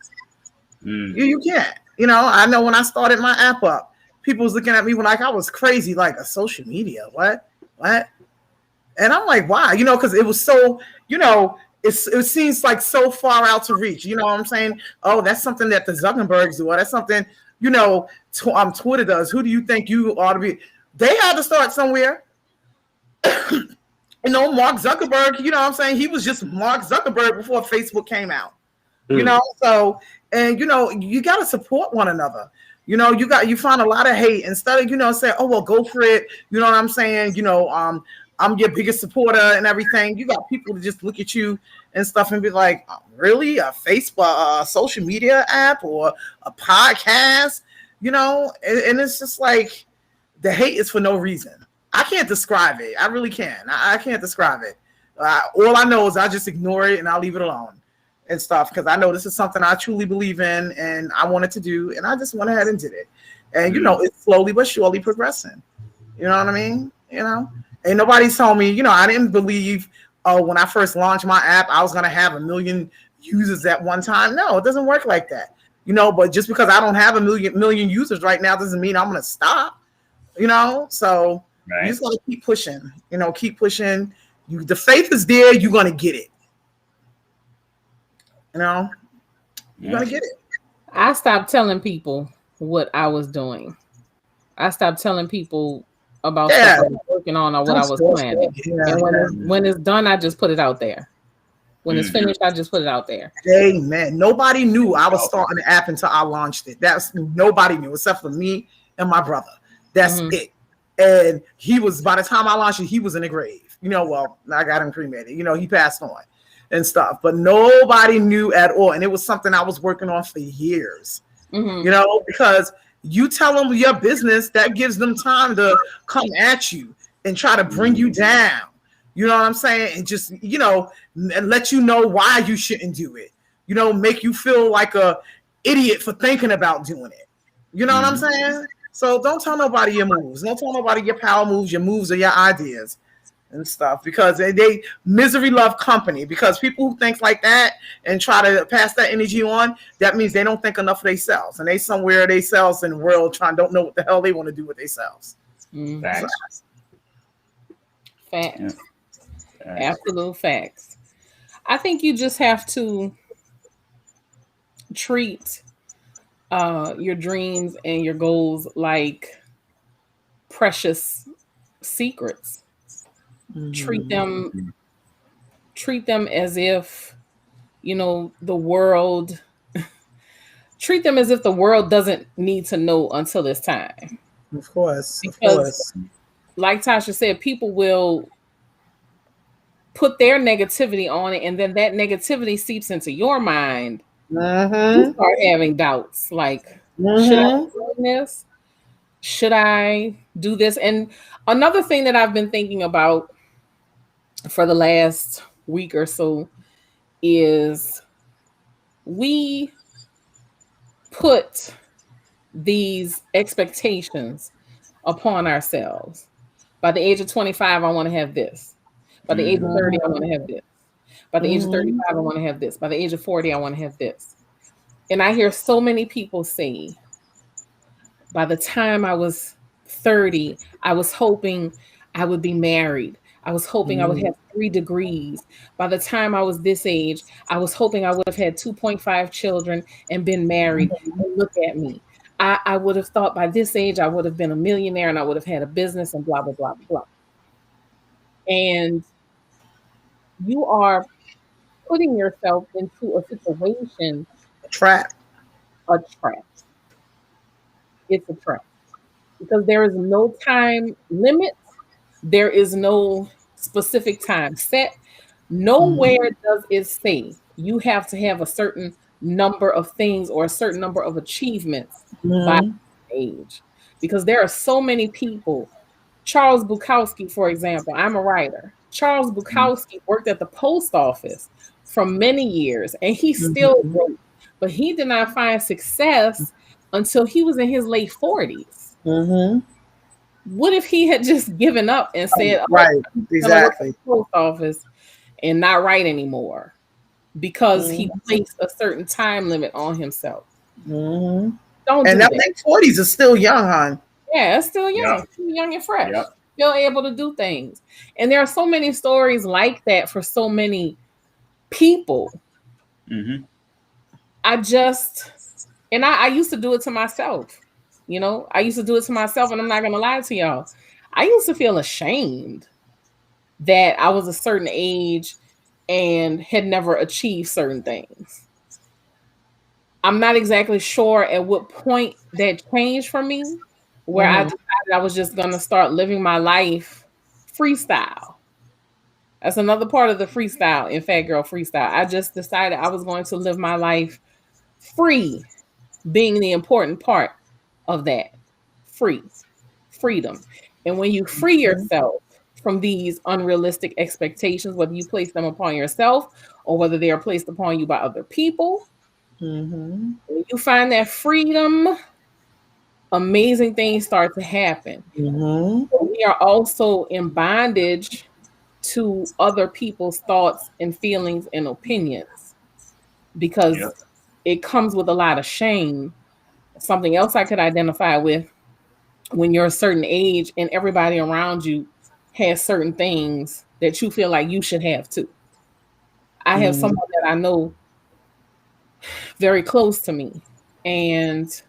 You can't. You know, I know when I started my app up, people was looking at me like I was crazy, like a social media. What? And I'm like, why? You know, because it was so, you know, it seems like so far out to reach. You know what I'm saying? Oh, that's something that the Zuckerbergs do. Or that's something, you know, Twitter does. Who do you think you ought to be? They had to start somewhere. You know, Mark Zuckerberg, you know what I'm saying? He was just Mark Zuckerberg before Facebook came out. You know, so, and, you know, you got to support one another. You know, you find a lot of hate instead of, you know, saying, oh, well, go for it. You know what I'm saying? You know, I'm your biggest supporter and everything. You got people to just look at you and stuff and be like, oh, really? A Facebook, a social media app or a podcast? You know, and it's just like, the hate is for no reason. I can't describe it. I really can't. I can't describe it. All I know is I just ignore it and I'll leave it alone and stuff because I know this is something I truly believe in and I wanted to do, and I just went ahead and did it. And, you know, it's slowly but surely progressing. You know what I mean? You know? And nobody told me, you know, I didn't believe when I first launched my app, I was going to have 1 million users at one time. No, it doesn't work like that. You know, but just because I don't have 1 million users right now doesn't mean I'm going to stop. You know, so you just got to keep pushing. You know, keep pushing. The faith is there. You're going to get it. You know, you're going to get it. I stopped telling people what I was doing. I stopped telling people about stuff I was working on or what I was planning. And when it's done, I just put it out there. When it's finished, I just put it out there. Amen. Nobody knew I was starting the app until I launched it. Nobody knew except for me and my brother. That's it. And he was, by the time I launched it, he was in the grave. You know, well, I got him cremated. You know, he passed on and stuff. But nobody knew at all. And it was something I was working on for years. You know, because you tell them your business, that gives them time to come at you and try to bring you down. You know what I'm saying? And just, you know, and let you know why you shouldn't do it. You know, make you feel like a idiot for thinking about doing it. You know what I'm saying? So don't tell nobody your moves. Don't tell nobody your power moves. Your moves are your ideas and stuff, because they misery love company. Because people who think like that and try to pass that energy on, that means they don't think enough of themselves, and they somewhere themselves in the world don't know what the hell they want to do with themselves. Mhm. Facts. Facts. Yeah. Absolute facts. I think you just have to treat your dreams and your goals like precious secrets. Treat Mhm. them as if, the world treat them as if the world doesn't need to know until it's time. Of course, of Because course. like Tasha said, people will put their negativity on it, and then that negativity seeps into your mind. You Mm-hmm. start having doubts like, should I Mm-hmm. be doing this? Should I do this? And another thing that I've been thinking about for the last week or so is we put these expectations upon ourselves. By the age of 25, I want to have this. By the age of 30, I want to have this. By the age of Mm-hmm. 35, I want to have this. By the age of 40, I want to have this. And I hear so many people say, by the time I was 30, I was hoping I would be married. I was hoping I would have 3 degrees. By the time I was this age, I was hoping I would have had 2.5 children and been married. And look at me. I would have thought by this age I would have been a millionaire and I would have had a business and blah, blah, blah, blah. And you are putting yourself into a situation, Trap. a trap. It's a trap because there is no time limit. There is no specific time set. Nowhere does it say you have to have a certain number of things or a certain number of achievements by Mm-hmm. age. Because there are so many people. Charles Bukowski, for example, I'm a writer. Charles Bukowski worked at the post office for many years and he still Mm-hmm. wrote, but he did not find success until he was in his late 40s. Mm-hmm. What if he had just given up and said, "Oh, Right. I'm gonna work at Exactly. the post office and not write anymore," because he Mm-hmm. placed a certain time limit on himself? Mm-hmm. Don't And do that that. late 40s is still young, hon. Yeah, it's still Yep. young, still young and fresh, Yep. still able to do things. And there are so many stories like that for so many people. Mm-hmm. I used to do it to myself. I used to do it to myself, and I'm not gonna lie to y'all. I used to feel ashamed that I was a certain age and had never achieved certain things. I'm not exactly sure at what point that changed for me, where I Mm-hmm. decided I was just going to start living my life freestyle. That's another part of the freestyle in Fat Girl Freestyle. I just decided I was going to live my life free, being the important part of that. Free, freedom. And when you free yourself from these unrealistic expectations, whether you place them upon yourself or whether they are placed upon you by other people, Mm-hmm. when you find that freedom, amazing things start to happen. Mm-hmm. But we are also in bondage to other people's thoughts and feelings and opinions because Yep. it comes with a lot of shame. Something else I could identify with: when you're a certain age and everybody around you has certain things that you feel like you should have too. I have Mm-hmm. someone that I know very close to me, and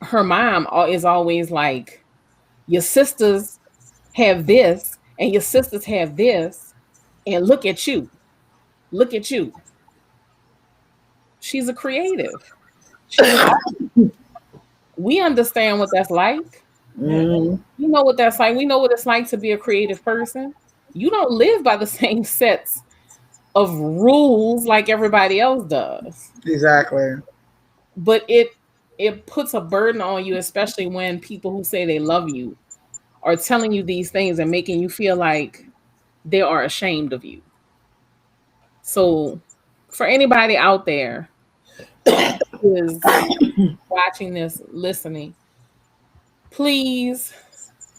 her mom is always like, your sisters have this and your sisters have this, and look at you. Look at you. She's a creative. She's an artist. We understand what that's like. Mm-hmm. You know what that's like. We know what it's like to be a creative person. You don't live by the same sets of rules like everybody else does. Exactly. But it puts a burden on you, especially when people who say they love you are telling you these things and making you feel like they are ashamed of you. So for anybody out there who is watching this, listening, please,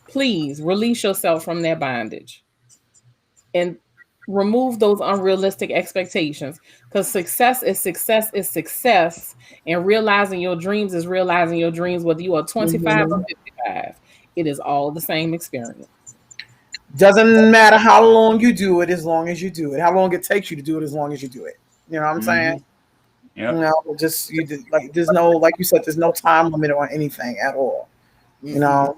please release yourself from that bondage and remove those unrealistic expectations, because success is success is success, and realizing your dreams is realizing your dreams, whether you are 25 or Mm-hmm. 55. It is all the same experience. Doesn't matter how long you do it, as long as you do it. How long it takes you to do it, as long as you do it. You know what I'm saying? Yep. You know, just like there's no, like you said, there's no time limit on anything at all. You know,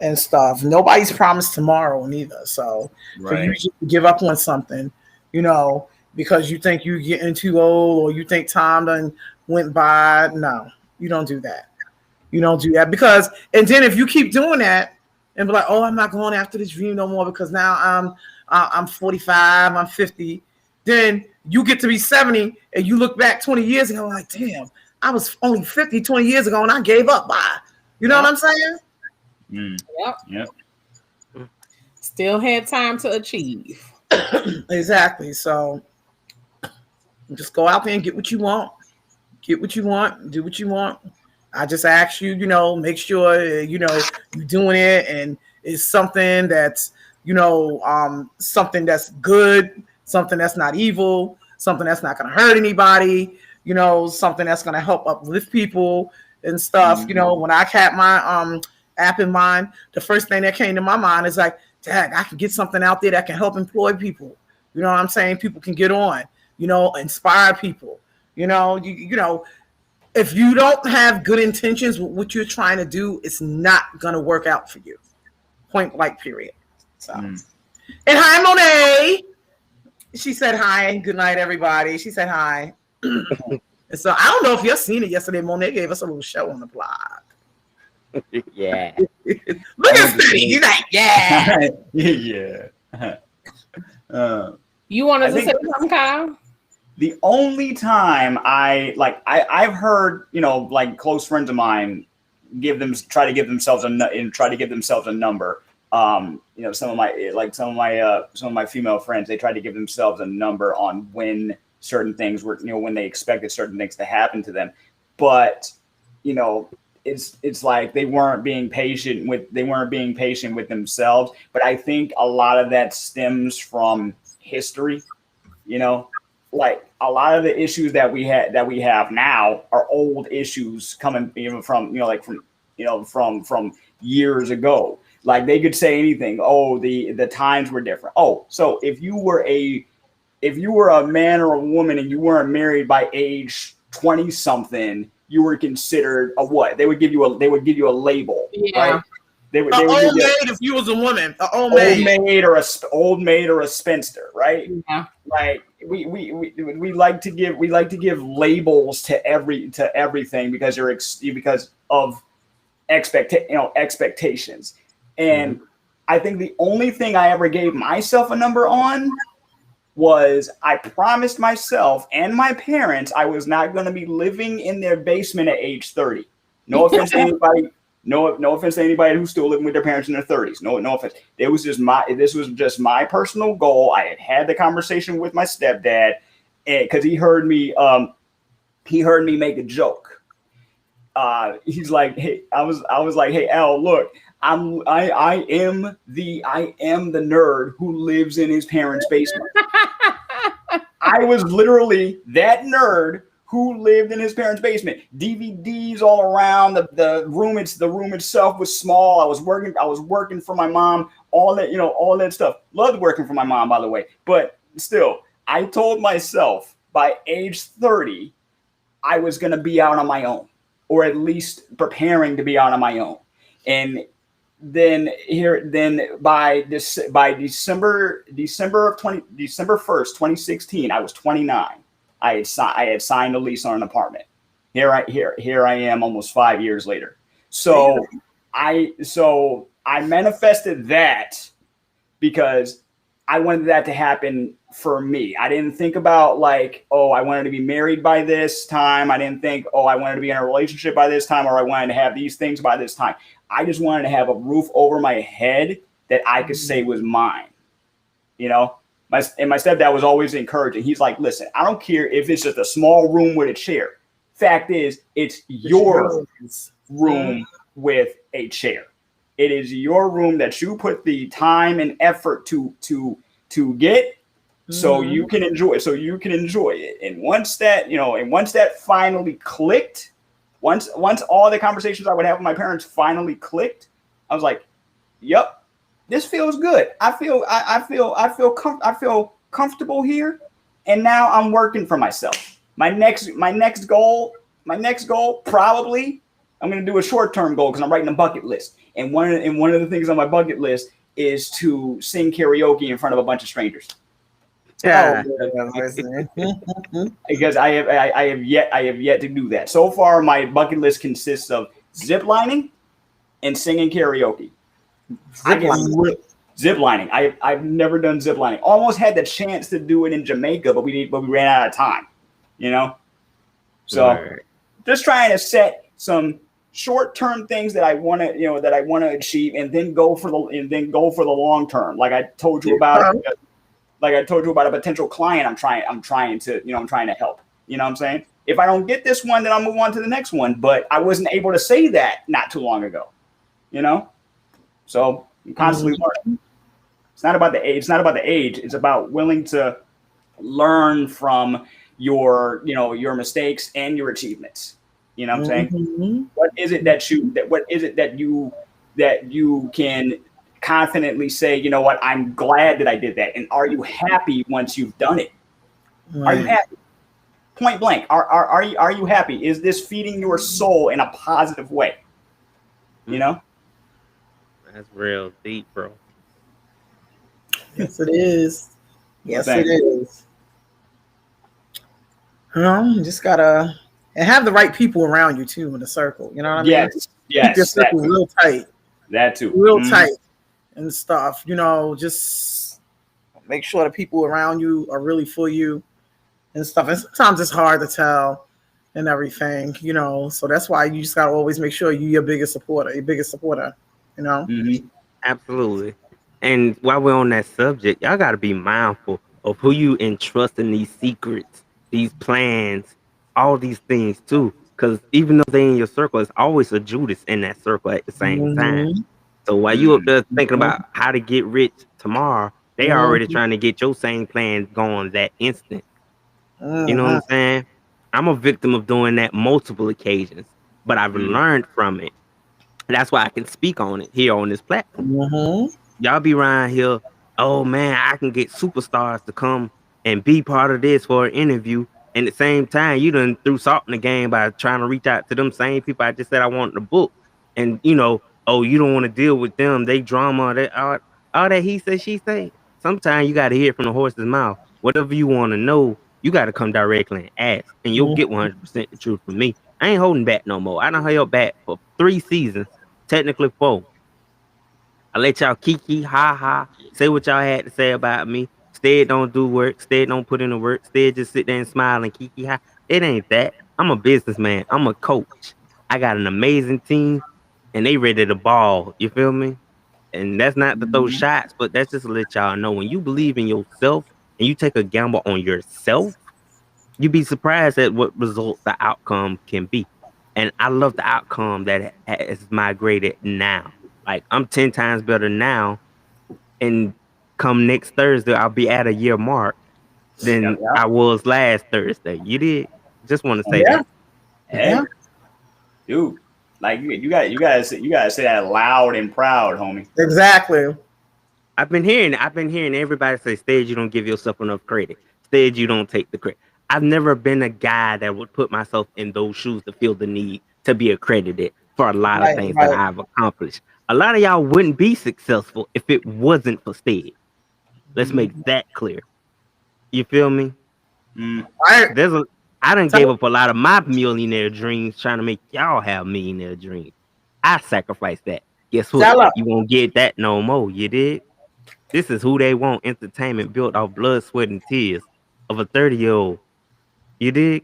and stuff. Nobody's promised tomorrow neither. So for you to give up on something, you know, because you think you're getting too old or you think time done went by, no, you don't do that. You don't do that because, and then if you keep doing that and be like, oh, I'm not going after this dream no more because now I'm 45, I'm 50, then you get to be 70 and you look back 20 years ago like, damn, I was only 50 20 years ago and I gave up. Bye. You know what I'm saying? Yep. Still had time to achieve. Exactly. So just go out there and get what you want. Get what you want. Do what you want. I just ask you, you know, make sure, you know, you're doing it and it's something that's, you know, something that's good, something that's not evil, something that's not going to hurt anybody, you know, something that's going to help uplift people and stuff. You know, when I had my app in mind, the first thing that came to my mind is like, dang, I can get something out there that can help employ people. You know what I'm saying? People can get on, you know, inspire people. You know, you know, if you don't have good intentions with what you're trying to do, it's not going to work out for you. Point blank, period. So, and hi, Monet. She said hi. Good night, everybody. She said hi. And so I don't know if you've seen it yesterday. Monet gave us a little show on the blog. Yeah. Look at Steve. He's like, yeah. Yeah. You wanted to say something, Kyle? The only time I've heard, you know, like close friends of mine try to give themselves a number. You know, some of my female friends, they tried to give themselves a number on when certain things were, you know, when they expected certain things to happen to them. But, you know, it's like they weren't being patient with themselves. But I think a lot of that stems from history, you know. Like a lot of the issues that we have now are old issues coming even from, you know, like from years ago. Like they could say anything. Oh, the times were different. Oh, so if you were a man or a woman and you weren't married by age 20 something, you were considered a what? They would give you a label, right? They would old maid if you was a woman, an old maid or a spinster, right? Yeah. Like we like to give labels to everything because because of expectations. And I think the only thing I ever gave myself a number on was I promised myself and my parents I was not going to be living in their basement at age 30. No offense to anybody. No offense to anybody who's still living with their parents in their 30s. No offense. This was just my personal goal. I had the conversation with my stepdad, because he heard me make a joke. He's like, hey, I was like, hey Al, look, I am the nerd who lives in his parents' basement. I was literally that nerd who lived in his parents' basement. DVDs all around the room. The room itself was small. I was working for my mom. All that stuff. Loved working for my mom, by the way. But still, I told myself by age 30, I was going to be out on my own, or at least preparing to be out on my own. And then by December 1st, 2016, I was 29. I had signed a lease on an apartment. Here I am almost 5 years later. So I manifested that because I wanted that to happen for me. I didn't think about like, oh, I wanted to be married by this time. I didn't think, oh, I wanted to be in a relationship by this time, or I wanted to have these things by this time. I just wanted to have a roof over my head that I could say was mine, you know? My stepdad was always encouraging. He's like, listen, I don't care if it's just a small room with a chair. Fact is, it's your room with a chair. It is your room that you put the time and effort to get, so you can enjoy it. And once that finally clicked, once all the conversations I would have with my parents finally clicked, I was like, "Yep, this feels good. I feel comfortable here, and now I'm working for myself. My next goal, probably I'm going to do a short-term goal because I'm writing a bucket list, and one of the things on my bucket list is to sing karaoke in front of a bunch of strangers. Yeah. Because I have yet to do that. So far, my bucket list consists of zip lining and singing karaoke. Zip lining. I've never done zip lining. Almost had the chance to do it in Jamaica, but we ran out of time. You know, so just trying to set some short-term things that I want to achieve, and then go for the long term. Like I told you about. Like I told you about a potential client I'm trying to help. You know what I'm saying? If I don't get this one, then I'll move on to the next one. But I wasn't able to say that not too long ago. You know? So I'm constantly learning. It's not about the age. It's about willing to learn from your mistakes and your achievements. You know what I'm saying? What is it that you can confidently say, you know what, I'm glad that I did that. And are you happy once you've done it? Are you happy? Point blank. Are you happy? Is this feeding your soul in a positive way? You know? That's real deep, bro. Yes, it is. Yes, it is. You just gotta have the right people around you too in the circle. You know what I mean? Yes. Keep your circle real tight. That too. Real tight and stuff. You know, just make sure the people around you are really for you and stuff. And sometimes it's hard to tell and everything, you know. So that's why you just gotta always make sure you're your biggest supporter, you know? Absolutely. And while we're on that subject, y'all gotta be mindful of who you entrust in these secrets, these plans, all these things too. Because even though they in your circle, it's always a Judas in that circle at the same time. So while you up there thinking about how to get rich tomorrow, they already trying to get your same plan going that instant. You know what I'm saying? I'm a victim of doing that multiple occasions, but I've learned from it. That's why I can speak on it here on this platform. Y'all be around here, oh man, I can get superstars to come and be part of this for an interview. And at the same time, you done threw salt in the game by trying to reach out to them same people I just said I wanted to book. And you know, oh, you don't want to deal with them, they drama, all that he say, she say. Sometimes you gotta hear it from the horse's mouth. Whatever you want to know, you gotta come directly and ask. And you'll get 100% the truth from me. I ain't holding back no more. I done held back for 3 seasons, technically 4. I let y'all kiki, ha ha, say what y'all had to say about me. Instead, don't do work. Instead, don't put in the work. Instead, just sit there and smile and kiki ha. It ain't that. I'm a businessman. I'm a coach. I got an amazing team, and they ready to ball. You feel me? And that's not to throw shots, but that's just to let y'all know when you believe in yourself and you take a gamble on yourself, you'd be surprised at what result the outcome can be. And I love the outcome that has migrated now. Like I'm 10 times better now, and come next Thursday, I'll be at a year mark than I was last Thursday. You did? Just want to say that. Hey, dude, like you gotta say that loud and proud, homie. Exactly. I've been hearing everybody say, "Stage, you don't give yourself enough credit. Stage, you don't take the credit." I've never been a guy that would put myself in those shoes to feel the need to be accredited for a lot of things that I've accomplished. A lot of y'all wouldn't be successful if it wasn't for Stage. Let's make that clear. You feel me? I done gave up a lot of my millionaire dreams trying to make y'all have millionaire dreams. I sacrificed that. Guess what? You won't get that no more. You did? This is Who They Want Entertainment, built off blood, sweat, and tears of a 30-year-old. You dig?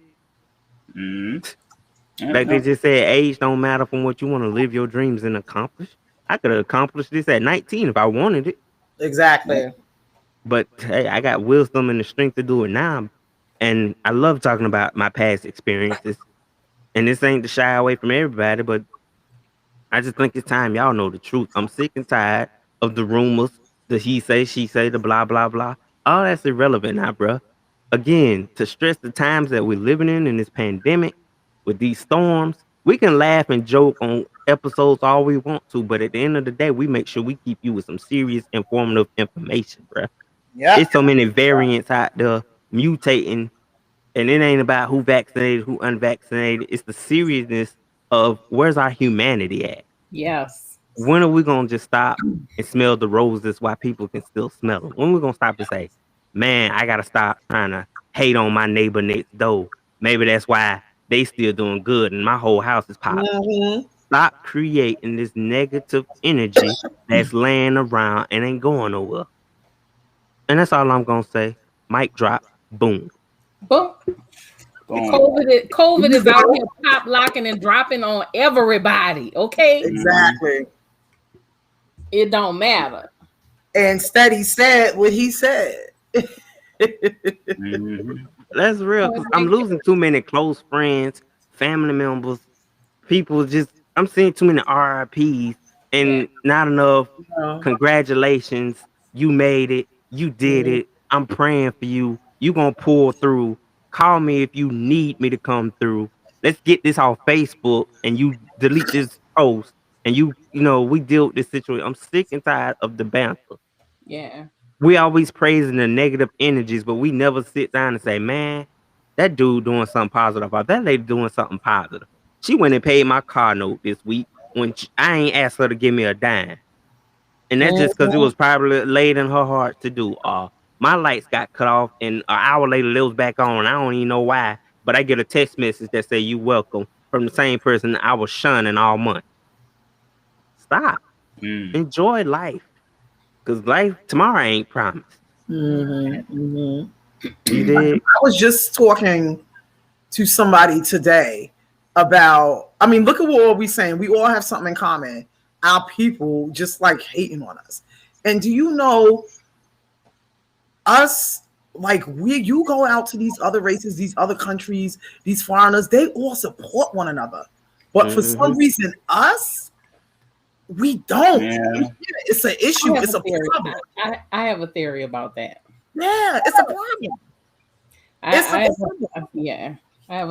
Like they just said, age don't matter from what you want to live your dreams and accomplish. I could have accomplished this at 19 if I wanted it. Exactly. But hey, I got wisdom and the strength to do it now. And I love talking about my past experiences. And this ain't to shy away from everybody, but I just think it's time y'all know the truth. I'm sick and tired of the rumors, the he say, she say, the blah, blah, blah. All that's irrelevant now, bruh. Again, to stress the times that we're living in this pandemic, with these storms, we can laugh and joke on episodes all we want to, but at the end of the day, we make sure we keep you with some serious, informative information, bruh. Yeah. It's so many variants out there mutating, and it ain't about who vaccinated, who unvaccinated. It's the seriousness of where's our humanity at. Yes. When are we gonna just stop and smell the roses while people can still smell them? When are we gonna stop and say, man, I gotta stop trying to hate on my neighbor next door. Maybe that's why they still doing good and my whole house is popping. Mm-hmm. Stop creating this negative energy that's laying around and ain't going nowhere. And that's all I'm gonna say. Mic drop, boom. Boom. Boom. COVID is out here pop locking and dropping on everybody. Okay, Exactly. it don't matter. And Steady said what he said. Mhm. That's real. 'Cause I'm losing too many close friends, family members, people. Just I'm seeing too many RIPs and not enough. Congratulations, you made it. You did it. I'm praying for you. You gonna pull through. Call me if you need me to come through. Let's get this off Facebook and you delete this post and we deal with this situation. I'm sick and tired of the banter. Yeah. We always praising the negative energies, but we never sit down and say, man, that dude doing something positive or that lady doing something positive. She went and paid my car note this week when I ain't asked her to give me a dime. And that's just because it was probably laid in her heart to do. My lights got cut off and an hour later it was back on. I don't even know why, but I get a text message that say you welcome from the same person I was shunning all month. Stop. Enjoy life. Because life tomorrow ain't promised. You did. I was just talking to somebody today about, I mean, look at what we're saying. We all have something in common. Our people just like hating on us. And do you know us, like you go out to these other races, these other countries, these foreigners, they all support one another. But for some reason, us, we don't. Yeah. It's an issue. It's a problem. I have a theory about that. Yeah, it's a problem. I have a theory.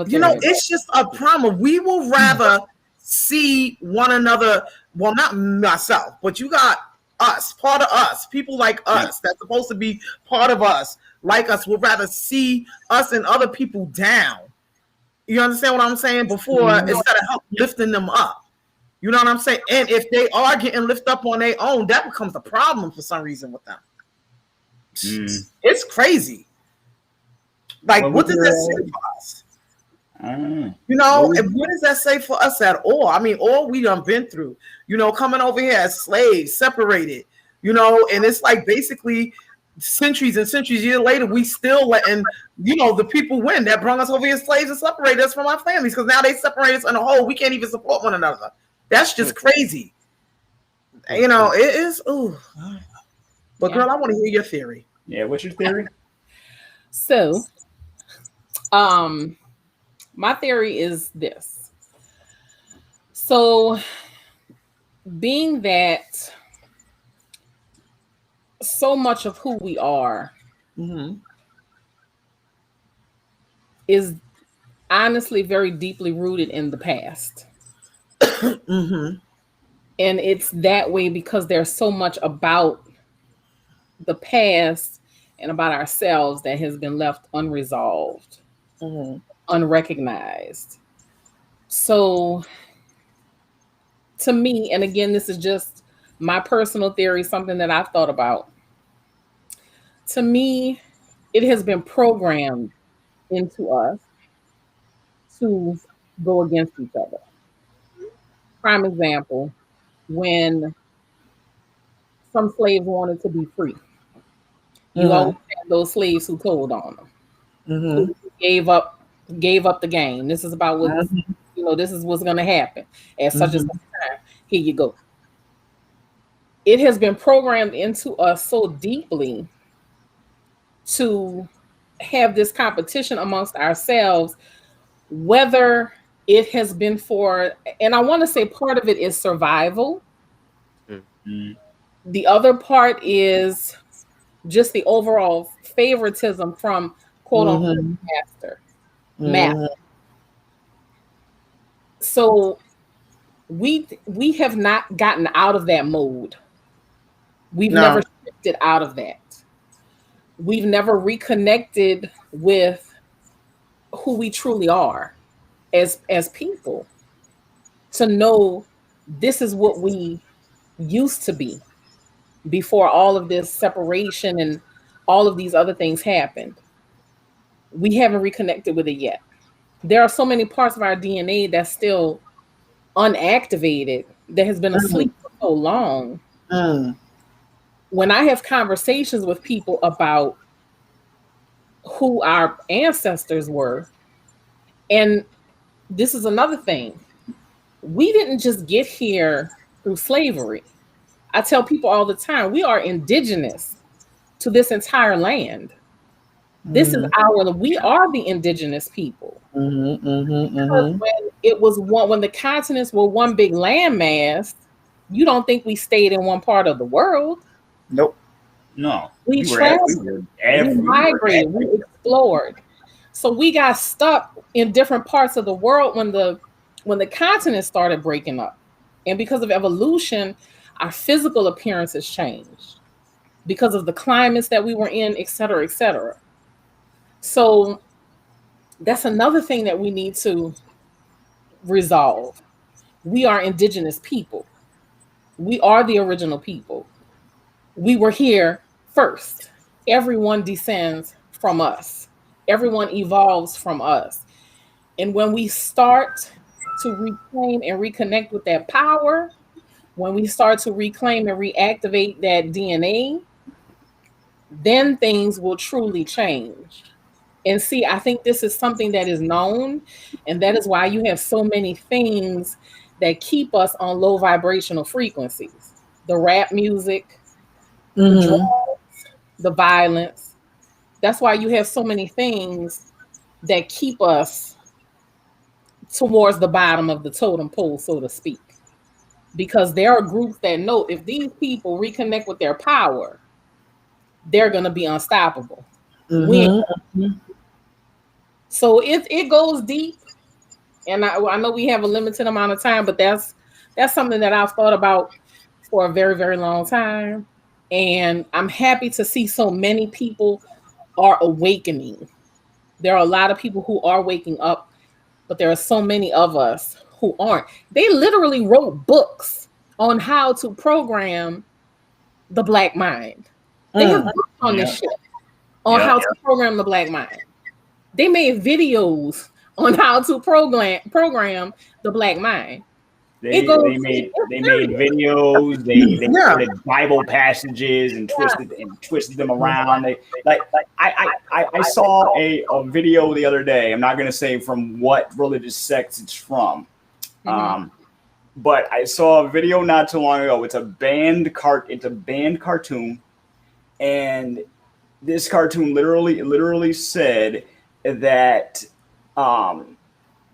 You know, it's just a problem. We will rather see one another. Well, not myself, but you got us, part of us, people like us that's supposed to be part of us, like us, would rather see us and other people down. You understand what I'm saying? Before instead of help lifting them up. You know what I'm saying? And if they are getting lifted up on their own, that becomes a problem for some reason with them. It's crazy. Like, what does that say for us? You know, and what does that say for us at all? I mean, all we done been through, you know, coming over here as slaves, separated, you know, and it's like basically centuries and centuries years later, we still letting, you know, the people win that brought us over here as slaves and separated us from our families because now they separate us in a whole. We can't even support one another. That's just crazy. You know, it is. Ooh. But girl, I want to hear your theory. Yeah, what's your theory? So, my theory is this. So, being that so much of who we are is honestly very deeply rooted in the past. And it's that way because there's so much about the past and about ourselves that has been left unresolved, unrecognized. So to me, and again, this is just my personal theory, something that I've thought about. To me, it has been programmed into us to go against each other. Prime example, when some slaves wanted to be free, you always had those slaves who told on them, who gave up the game. This is about what this is what's going to happen at such a time. Here you go. It has been programmed into us so deeply to have this competition amongst ourselves, whether it has been for, and I want to say part of it is survival. The other part is just the overall favoritism from quote unquote master. So we have not gotten out of that mode. We've never shifted out of that. We've never reconnected with who we truly are as people, to know this is what we used to be before all of this separation and all of these other things happened. We haven't reconnected with it yet. There are so many parts of our DNA that's still unactivated, that has been asleep for so long. When I have conversations with people about who our ancestors were, and this is another thing, we didn't just get here through slavery. I tell people all the time, we are indigenous to this entire land. This is we are the indigenous people. Because when the continents were one big landmass, you don't think we stayed in one part of the world? Nope. No. We traveled, we migrated, we explored. So we got stuck in different parts of the world when the continents started breaking up. And because of evolution, our physical appearances changed because of the climates that we were in, et cetera, et cetera. So that's another thing that we need to resolve. We are indigenous people. We are the original people. We were here first. Everyone descends from us. Everyone evolves from us. And when we start to reclaim and reconnect with that power, when we start to reclaim and reactivate that DNA, then things will truly change. And see, I think this is something that is known, and that is why you have so many things that keep us on low vibrational frequencies. The rap music, the drugs, the violence. That's why you have so many things that keep us towards the bottom of the totem pole, so to speak. Because there are groups that know if these people reconnect with their power, they're going to be unstoppable. So it goes deep, and I know we have a limited amount of time, but that's something that I've thought about for a very, very long time. And I'm happy to see so many people are awakening. There are a lot of people who are waking up, but there are so many of us who aren't. They literally wrote books on how to program the Black mind. They have books on this shit, on how to program the Black mind. They made videos on how to program the Black mind. They made videos. They put Bible passages and twisted them around. I saw a video the other day. I'm not going to say from what religious sect it's from, but I saw a video not too long ago. It's a banned cartoon, and this cartoon literally said that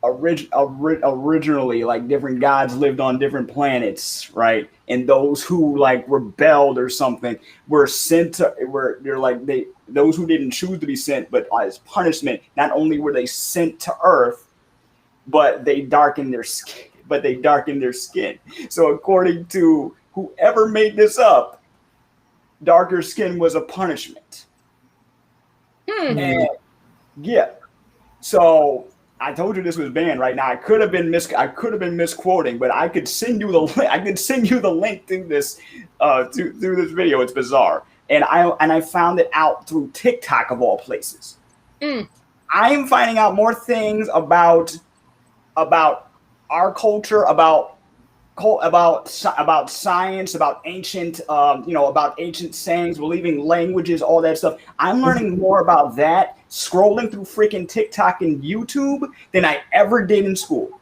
originally, like, different gods lived on different planets, right? And those who like rebelled or something were sent to those who didn't choose to be sent, but as punishment, not only were they sent to Earth, but they darkened their skin. So according to whoever made this up, darker skin was a punishment. And yeah, so I told you this was banned. Right now, I could have been misquoting, but I could send you the link. I could send you the link to this through this video. It's bizarre, and I found it out through TikTok of all places. I am finding out more things about our culture, about science, about ancient, about ancient sayings, believing languages, all that stuff. I'm learning more about that scrolling through freaking TikTok and YouTube than I ever did in school.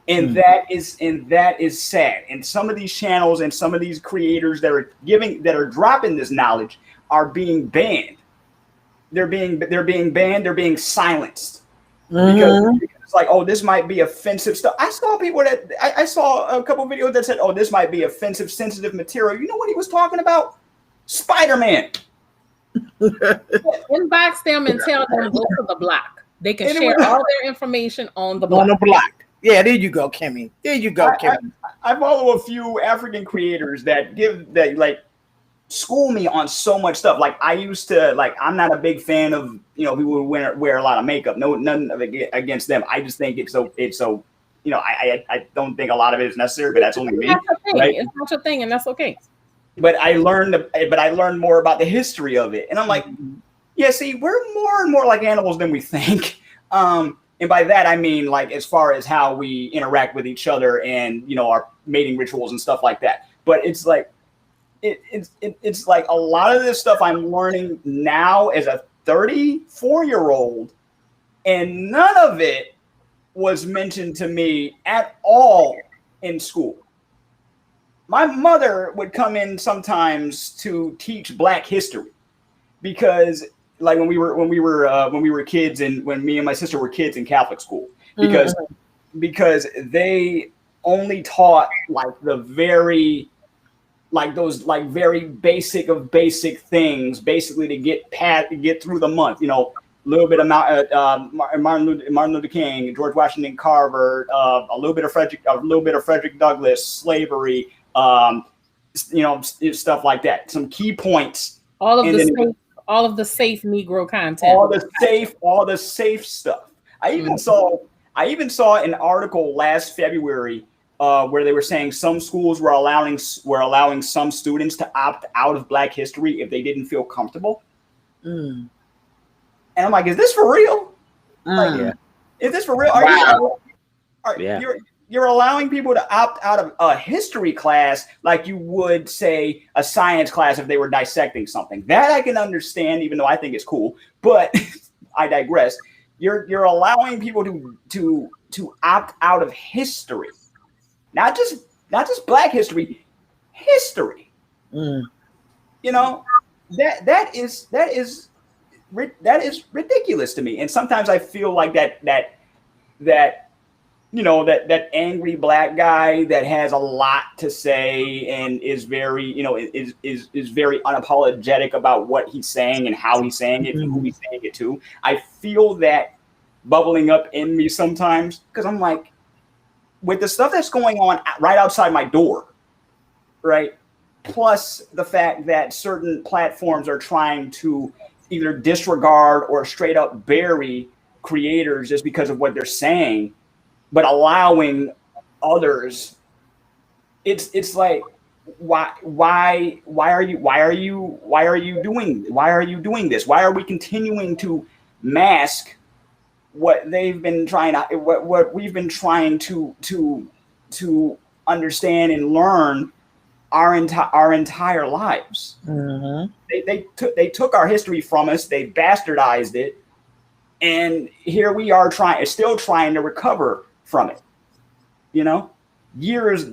And that is sad. And some of these channels and some of these creators that are dropping this knowledge are being banned. They're being banned. They're being silenced because it's like, oh, this might be offensive stuff. I saw I saw a couple of videos that said, oh, this might be offensive, sensitive material. You know what he was talking about? Spider-Man. Inbox them and tell them go to the block. They can share all their information on the block. Yeah, there you go, Kimmy. There you go, Kimmy. I follow a few African creators that like school me on so much stuff. Like I used to, like, I'm not a big fan of, people who wear a lot of makeup. No, none of it against them. I just think it's so, I don't think a lot of it is necessary, but that's only me. Right? It's not your thing, and that's okay. But I learned more about the history of it. And I'm like, yeah, see, we're more and more like animals than we think. And by that, I mean, like, as far as how we interact with each other and, our mating rituals and stuff like that. But it's like, it's like a lot of this stuff I'm learning now as a 34-year-old, and none of it was mentioned to me at all in school. My mother would come in sometimes to teach Black history because, like, when we were kids, and when me and my sister were kids in Catholic school, because they only taught like the very, like those like very basic of basic things, basically to get through the month. A little bit of Martin Luther King, George Washington Carver, a little bit of Frederick Douglass, slavery, stuff like that. Some key points. All of the safe Negro content. All the safe stuff. I even saw an article last February where they were saying some schools were allowing some students to opt out of Black history if they didn't feel comfortable. And I'm like, is this for real? Is this for real? You're allowing people to opt out of a history class like you would, say, a science class if they were dissecting something. That I can understand, even though I think it's cool. But I digress. You're allowing people to opt out of history, not just Black history, history. That is ridiculous to me. And sometimes I feel like that angry Black guy that has a lot to say and is very, is very unapologetic about what he's saying and how he's saying it and who he's saying it to. I feel that bubbling up in me sometimes, because I'm like, with the stuff that's going on right outside my door, right? Plus the fact that certain platforms are trying to either disregard or straight up bury creators just because of what they're saying, but allowing others, it's like, why are you doing this? Why are we continuing to mask what they've been trying to, what we've been trying to understand and learn our entire lives? They took our history from us, they bastardized it, and here we are still trying to recover from it, years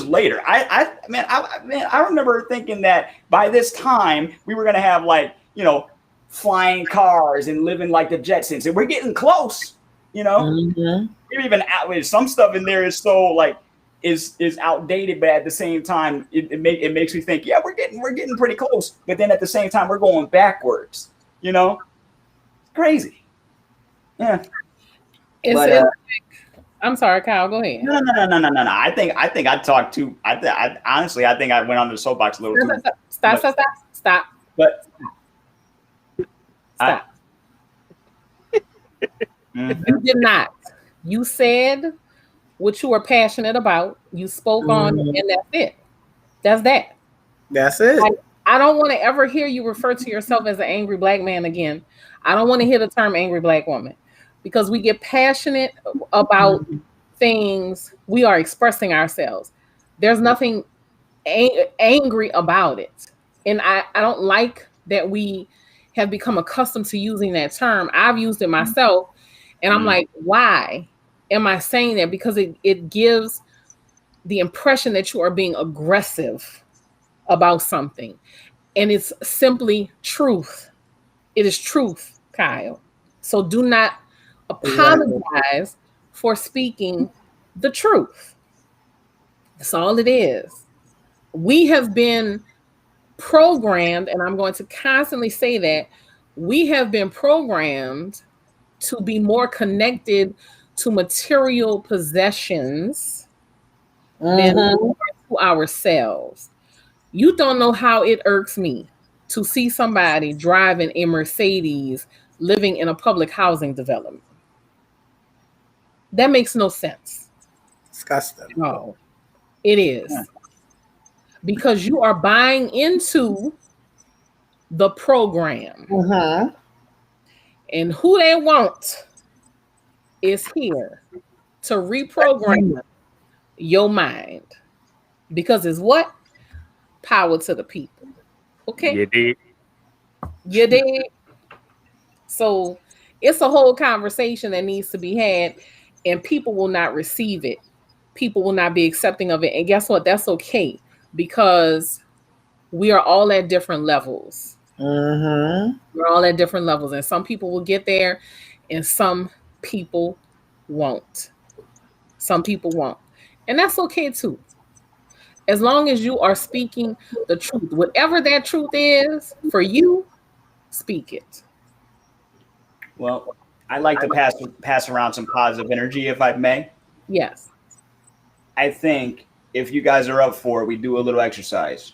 later. I remember thinking that by this time we were going to have, like, flying cars and living like the Jetsons, and we're getting close. We're even out with some stuff in there is so, like, is outdated, but at the same time it makes me think, yeah, we're getting pretty close, but then at the same time we're going backwards. It's crazy. Yeah. I'm sorry, Kyle. Go ahead. No. I think I talked too. Honestly, I think I went on the soapbox a little too. Stop. But stop. You did not. You said what you were passionate about. You spoke on, and that's it. That's that. That's it. I don't want to ever hear you refer to yourself as an angry Black man again. I don't want to hear the term angry Black woman, because we get passionate about things. We are expressing ourselves. There's nothing angry about it. And I don't like that we have become accustomed to using that term. I've used it myself, and I'm like, why am I saying that? Because it gives the impression that you are being aggressive about something. And it's simply truth. It is truth, Kyle. So do not apologize for speaking the truth. That's all it is. We have been programmed, and I'm going to constantly say that we have been programmed to be more connected to material possessions than we are to ourselves. You don't know how it irks me to see somebody driving a Mercedes living in a public housing development. That makes no sense. Disgusting. No, it is. Because you are buying into the program. And who they want is here to reprogram your mind. Because it's what? Power to the people. Okay? You did. You did. So it's a whole conversation that needs to be had, and people will not receive it. People will not be accepting of it. And guess what? That's okay, because we are all at different levels. We're all at different levels, and some people will get there and some people won't. Some people won't. And that's okay too. As long as you are speaking the truth, whatever that truth is for you, speak it. Well, I like to pass around some positive energy, if I may. Yes. I think if you guys are up for it, we do a little exercise.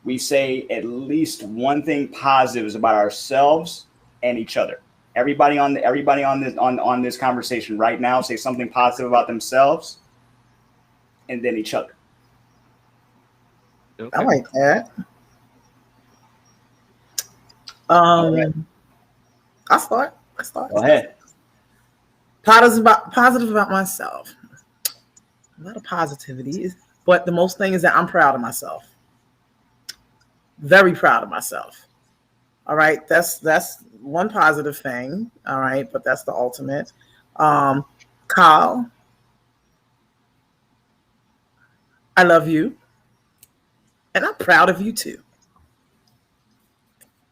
We say at least one thing positive about ourselves and each other. Everybody on this conversation right now, say something positive about themselves and then each other. Okay. I like that. Right. I'll start. Go ahead. Positive about myself. A lot of positivity, but the most thing is that I'm proud of myself. Very proud of myself. All right, that's one positive thing. All right, but that's the ultimate. Kyle, I love you, and I'm proud of you too.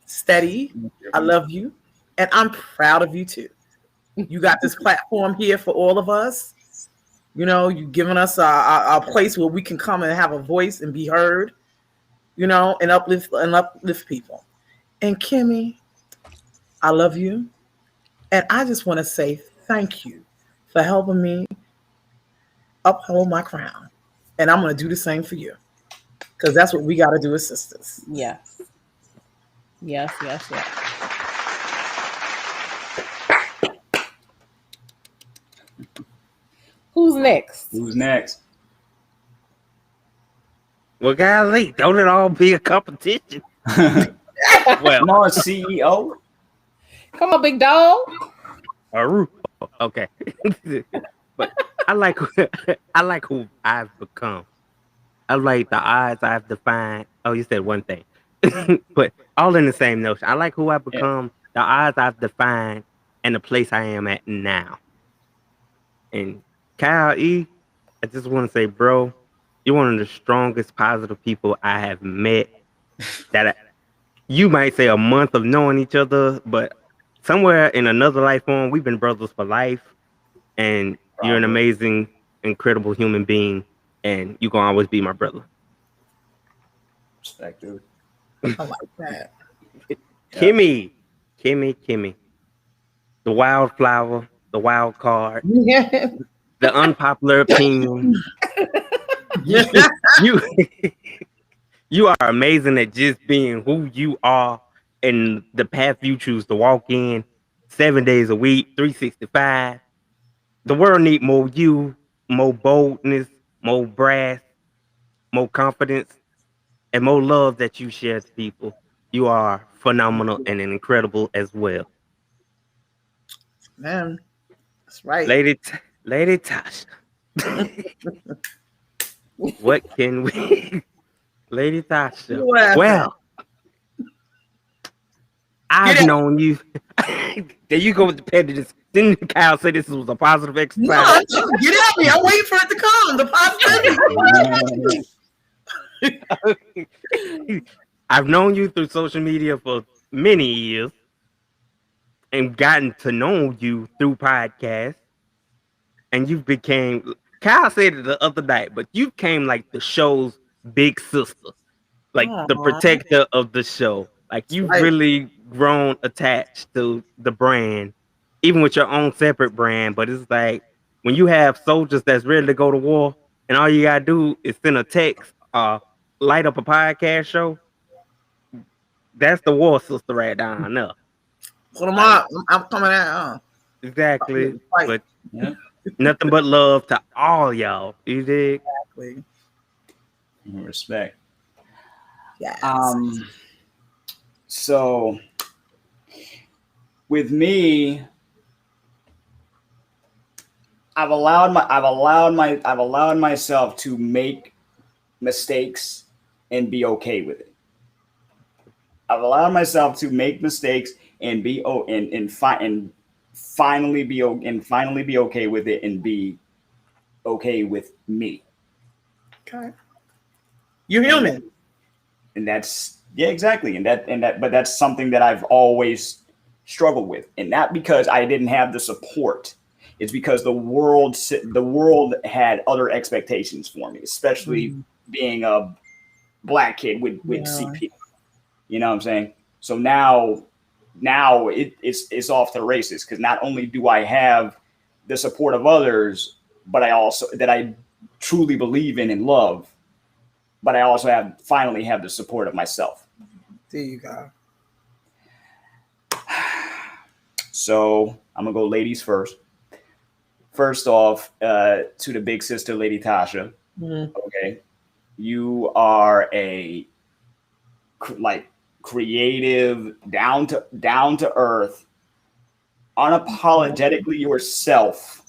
Steady, I love you, and I'm proud of you too. You got this platform here for all of us. You know, you've given us a place where we can come and have a voice and be heard. You know, and uplift people. And Kimmy, I love you, and I just want to say thank you for helping me uphold my crown. And I'm going to do the same for you, because that's what we got to do as sisters. Yes. Yes. Who's next? Well, golly, don't it all be a competition? Well, come on, CEO. Come on, big dog. Okay. But I like who I've become. I like the odds I've defined. Oh, you said one thing. But all in the same notion. I like who I've become, the odds I've defined, and the place I am at now. And Kyle E., I just want to say, bro, you're one of the strongest positive people I have met. You might say a month of knowing each other, but somewhere in another life form, we've been brothers for life. And you're an amazing, incredible human being, and you're gonna always be my brother. Respect, dude. I like that. Kimmy. The wildflower, the wild card, the unpopular opinion. You are amazing at just being who you are and the path you choose to walk in 7 days a week, 365. The world needs more you, more boldness, more brass, more confidence, and more love that you share to people. You are phenomenal and incredible as well. Man, that's right. Lady Tasha. What can we... Lady Tasha. Well, I've known you. There you go with the pettiness. Didn't Kyle say this was a positive exercise? No, get at me. I'm waiting for it to come. The positivity. I've known you through social media for many years and gotten to know you through podcasts. And you became, Kyle said it the other night, but you became like the show's big sister, like the protector of the show. Like you've really grown attached to the brand, even with your own separate brand. But it's like when you have soldiers that's ready to go to war, and all you gotta do is send a text, light up a podcast show. That's the war sister right down there. Put them Like, up. I'm coming out. exactly. Fight. But Yeah. nothing but love to all y'all. You dig? Exactly. Respect. Yes. So with me, I've allowed myself to make mistakes and be okay with it. I've allowed myself to make mistakes and be finally be okay with it and be okay with me. Okay. You're human. And that's exactly. But that's something that I've always struggled with. And not because I didn't have the support. It's because the world had other expectations for me, especially being a black kid with CP. You know what I'm saying? So now it's off to the races, because not only do I have the support of others, but I truly believe in and love, but I also finally have the support of myself. There you go. So I'm gonna go ladies first. First off, to the big sister, Lady Tasha. Okay, you are a creative, down to earth, unapologetically yourself,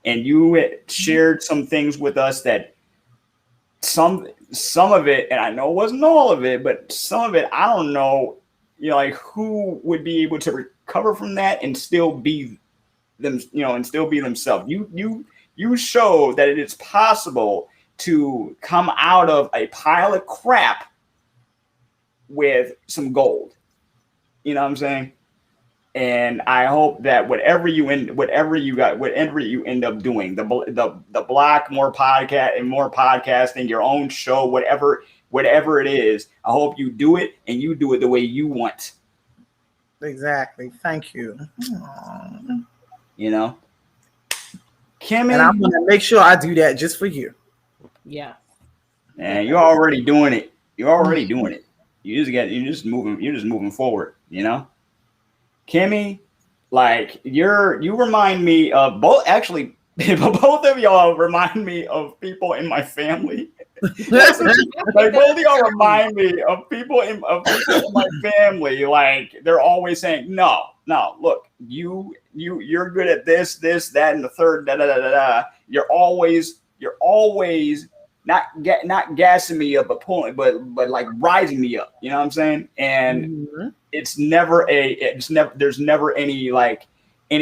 and you shared some things with us that some of it, and I know it wasn't all of it, but some of it, I don't know, who would be able to recover from that and still be them, and still be themselves. You show that it is possible to come out of a pile of crap with some gold. You know what I'm saying? And I hope that whatever you end up doing, the block, more podcasting, your own show, whatever it is, I hope you do it, and you do it the way you want. Exactly. Thank you. Aww. Kimmy, and I'm gonna make sure I do that just for you. Yeah. And you're already doing it. You're just moving forward, Kimmy, you remind me of both of y'all remind me of people in my family. Both of y'all remind me of people in my family. They're always saying, no, look, you're good at this, that, and the third, da da da da da. You're always not gassing me up, but like rising me up. You know what I'm saying? And there's never any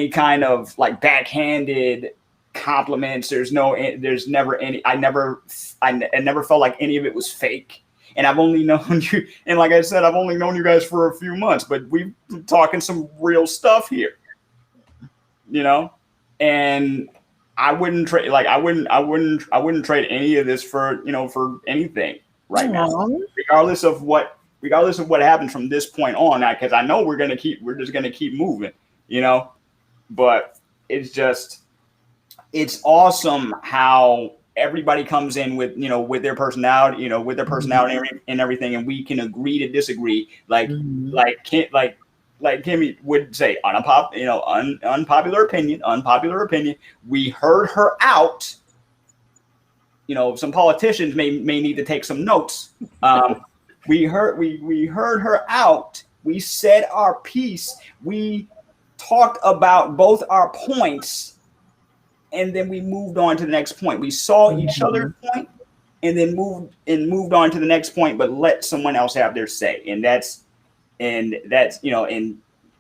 kind of backhanded compliments. There's never any. I never felt like any of it was fake. And I've only known you, and like I said, I've only known you guys for a few months, but we've been talking some real stuff here. And I wouldn't trade trade any of this for anything right now, regardless of what happens from this point on. Because I know we're just gonna keep moving, But it's awesome how everybody comes in with their personality, and everything, and we can agree to disagree. Like Kimmy would say, unpopular opinion. We heard her out. Some politicians may need to take some notes. We heard her out. We said our piece. We talked about both our points, and then we moved on to the next point. We saw each other's point, and then moved on to the next point, but let someone else have their say. And that's and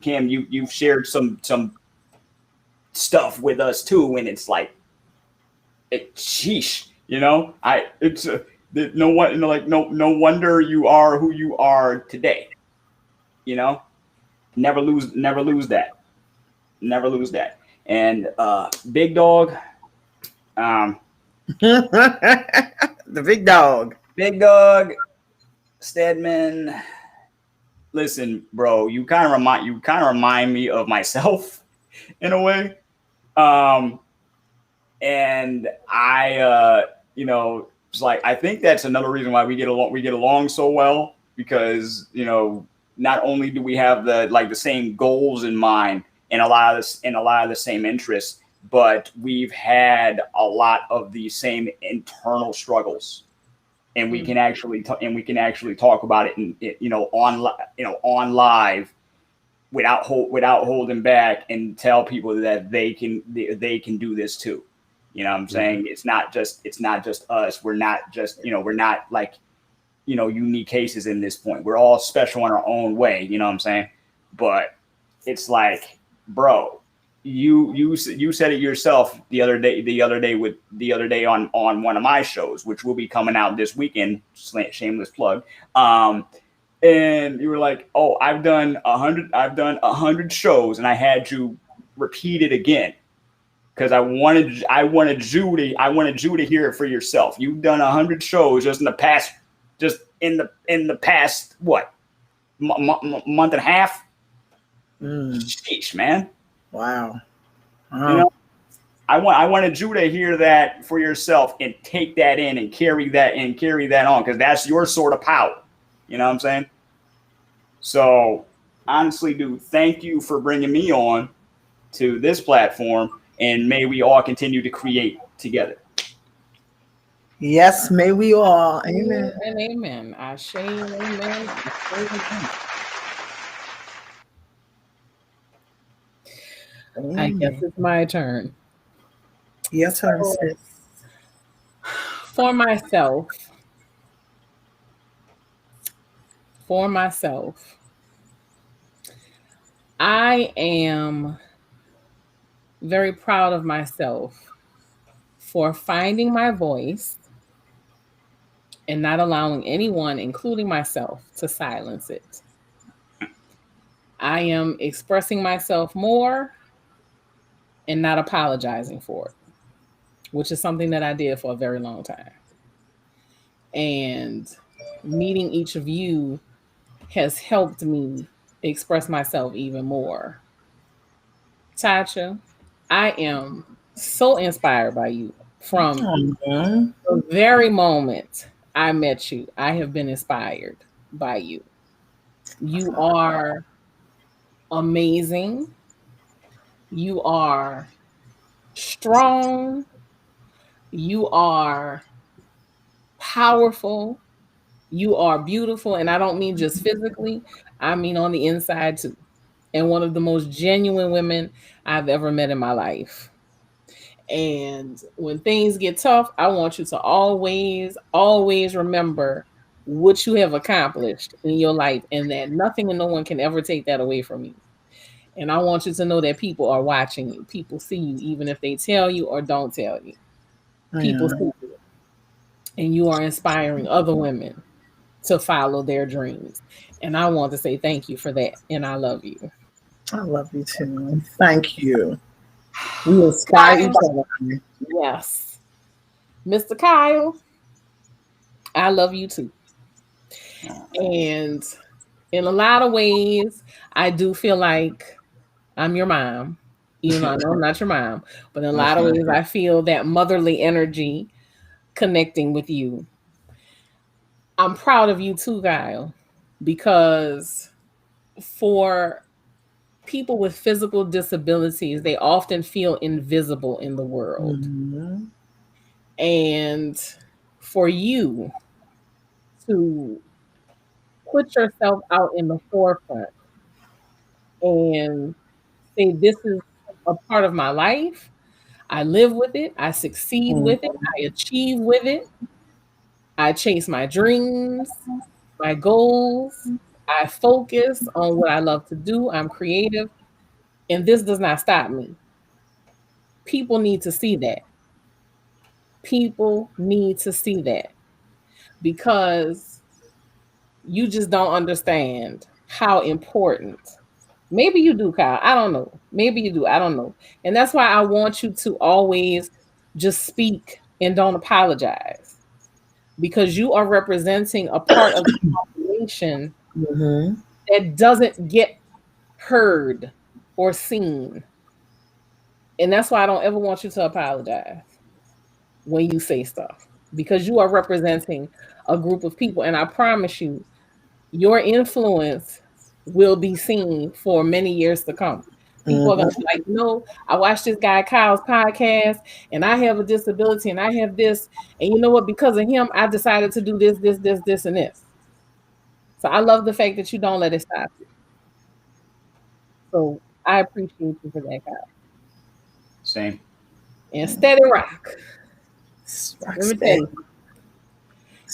Cam, you've shared some stuff with us too, and it's sheesh, no wonder you are who you are today. Never lose that. And big dog, the big dog, Stedman. Listen, bro, you kind of remind me of myself. in a way. And I, it's like I think that's another reason why we get along so well, because not only do we have the same goals in mind and a lot of the same interests, but we've had a lot of the same internal struggles, and we can actually talk about it on live without holding back, and tell people that they can do this too. You know what I'm saying? It's not just us. We're not just, we're not like, unique cases in this point. We're all special in our own way. You know what I'm saying? But it's like, bro, you said it yourself the other day on one of my shows, which will be coming out this weekend. Shameless plug. And you were like, "Oh, I've done 100 shows, and I had to repeat it again because I wanted you to hear it for yourself. You've done 100 shows just in the past what month and a half? Sheesh, man. Wow. I wanted you to hear that for yourself and take that in and carry that on, because that's your sort of power. You know what I'm saying? So honestly, dude, thank you for bringing me on to this platform, and may we all continue to create together. Yes, may we all. Amen. And amen. Ashe, amen. I guess it's my turn. Your turn, sis. For myself, I am very proud of myself for finding my voice and not allowing anyone, including myself, to silence it. I am expressing myself more and not apologizing for it, which is something that I did for a very long time. And meeting each of you has helped me express myself even more. Tasha, I am so inspired by you. From the very moment I met you, I have been inspired by you. You are amazing. You are strong. You are powerful. You are beautiful. And I don't mean just physically, I mean on the inside too. And one of the most genuine women I've ever met in my life. And when things get tough, I want you to always, always remember what you have accomplished in your life, and that nothing and no one can ever take that away from you. And I want you to know that people are watching you. People see you, even if they tell you or don't tell you. People see you. And you are inspiring other women to follow their dreams. And I want to say thank you for that. And I love you. I love you too. Thank you. We inspire each other. Yes. Mr. Kyle, I love you too. And in a lot of ways, I do feel like I'm your mom. Even though I know I'm not your mom. But in a lot of ways, I feel that motherly energy connecting with you. I'm proud of you too, Kyle, because for people with physical disabilities, they often feel invisible in the world. Mm-hmm. And for you to put yourself out in the forefront and say, this is a part of my life. I live with it. I succeed with it. I achieve with it. I chase my dreams, my goals. I focus on what I love to do. I'm creative. And this does not stop me. People need to see that. People need to see that. Because you just don't understand how important. Maybe you do, Kyle. I don't know. Maybe you do. I don't know. And that's why I want you to always just speak and don't apologize. Because you are representing a part of the population that doesn't get heard or seen. And that's why I don't ever want you to apologize when you say stuff, because you are representing a group of people. And I promise you, your influence will be seen for many years to come. People are going to be like, no, I watched this guy Kyle's podcast and I have a disability and I have this. And you know what? Because of him, I decided to do this, this, this, this, and this. So I love the fact that you don't let it stop you. So I appreciate you for that, Kyle. Same. And steady rock. Let me tell you.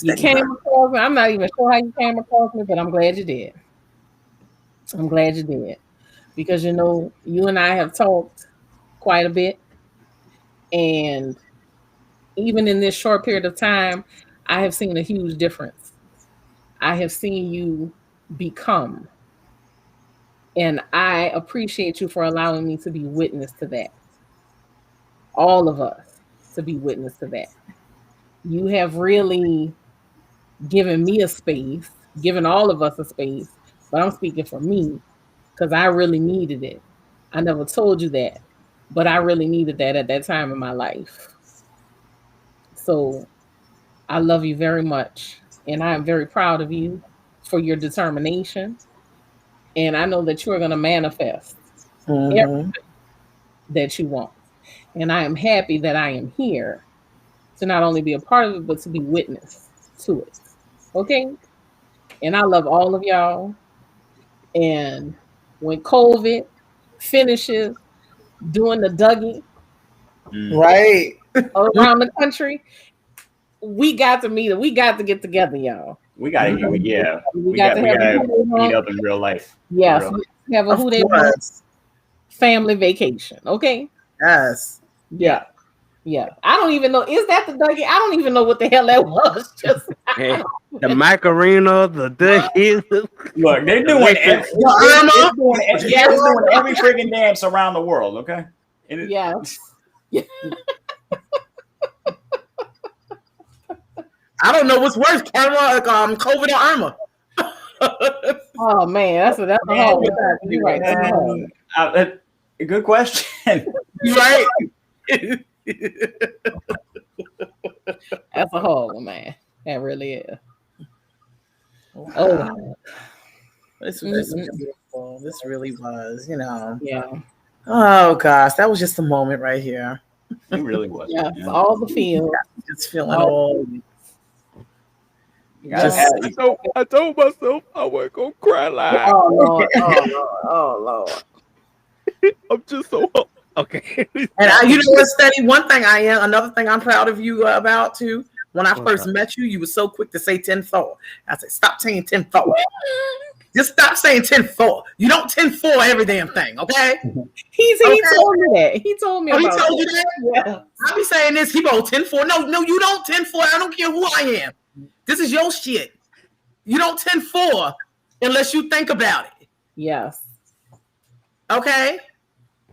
You came across me. I'm not even sure how you came across me, but I'm glad you did. I'm glad you did. Because, you know, you and I have talked quite a bit. And even in this short period of time, I have seen a huge difference. I have seen you become. And I appreciate you for allowing me to be witness to that. All of us to be witness to that. You have really given me a space, given all of us a space, but I'm speaking for me because I really needed it. I never told you that, but I really needed that at that time in my life. So I love you very much, and I am very proud of you for your determination. And I know that you are going to manifest everything that you want. And I am happy that I am here to not only be a part of it, but to be witness to it. Okay? And I love all of y'all. And when COVID finishes doing the Dougie right around the country, we got to meet. We got to get together, y'all. We got to, yeah. We got to meet up in real life. Yes, we have a Who They Want family vacation. Okay. Yes. Yeah. Yeah. I don't even know. Is that the Dougie? I don't even know what the hell that was. Just the Macarena, the Dougie. Look, they're doing every freaking dance around the world. Okay. Yes. I don't know what's worse, camera, COVID or Irma. Oh man, that's a hard one. You're right. Good question. You're right. That's a hard one, man. That really is. Wow. Oh, this was beautiful. This really was, you know. Yeah. Oh gosh, that was just a moment right here. It really was. Yeah, yeah. All the feels. Just feeling all. I told myself I wasn't gonna cry live. Oh Lord! Oh Lord! I'm just so okay. And you know what, Steady? One thing another thing I'm proud of you about too. When I first met you, you were so quick to say 10-4. I said, stop saying 10-4. Just stop saying 10-4. You don't 10-4 every damn thing, okay? He told me that. He told me. He told you that? Yeah. I be saying this. He go 10-4. No, you don't 10-4. I don't care who I am. This is your shit. You don't 10-4 unless you think about it. Yes. Okay.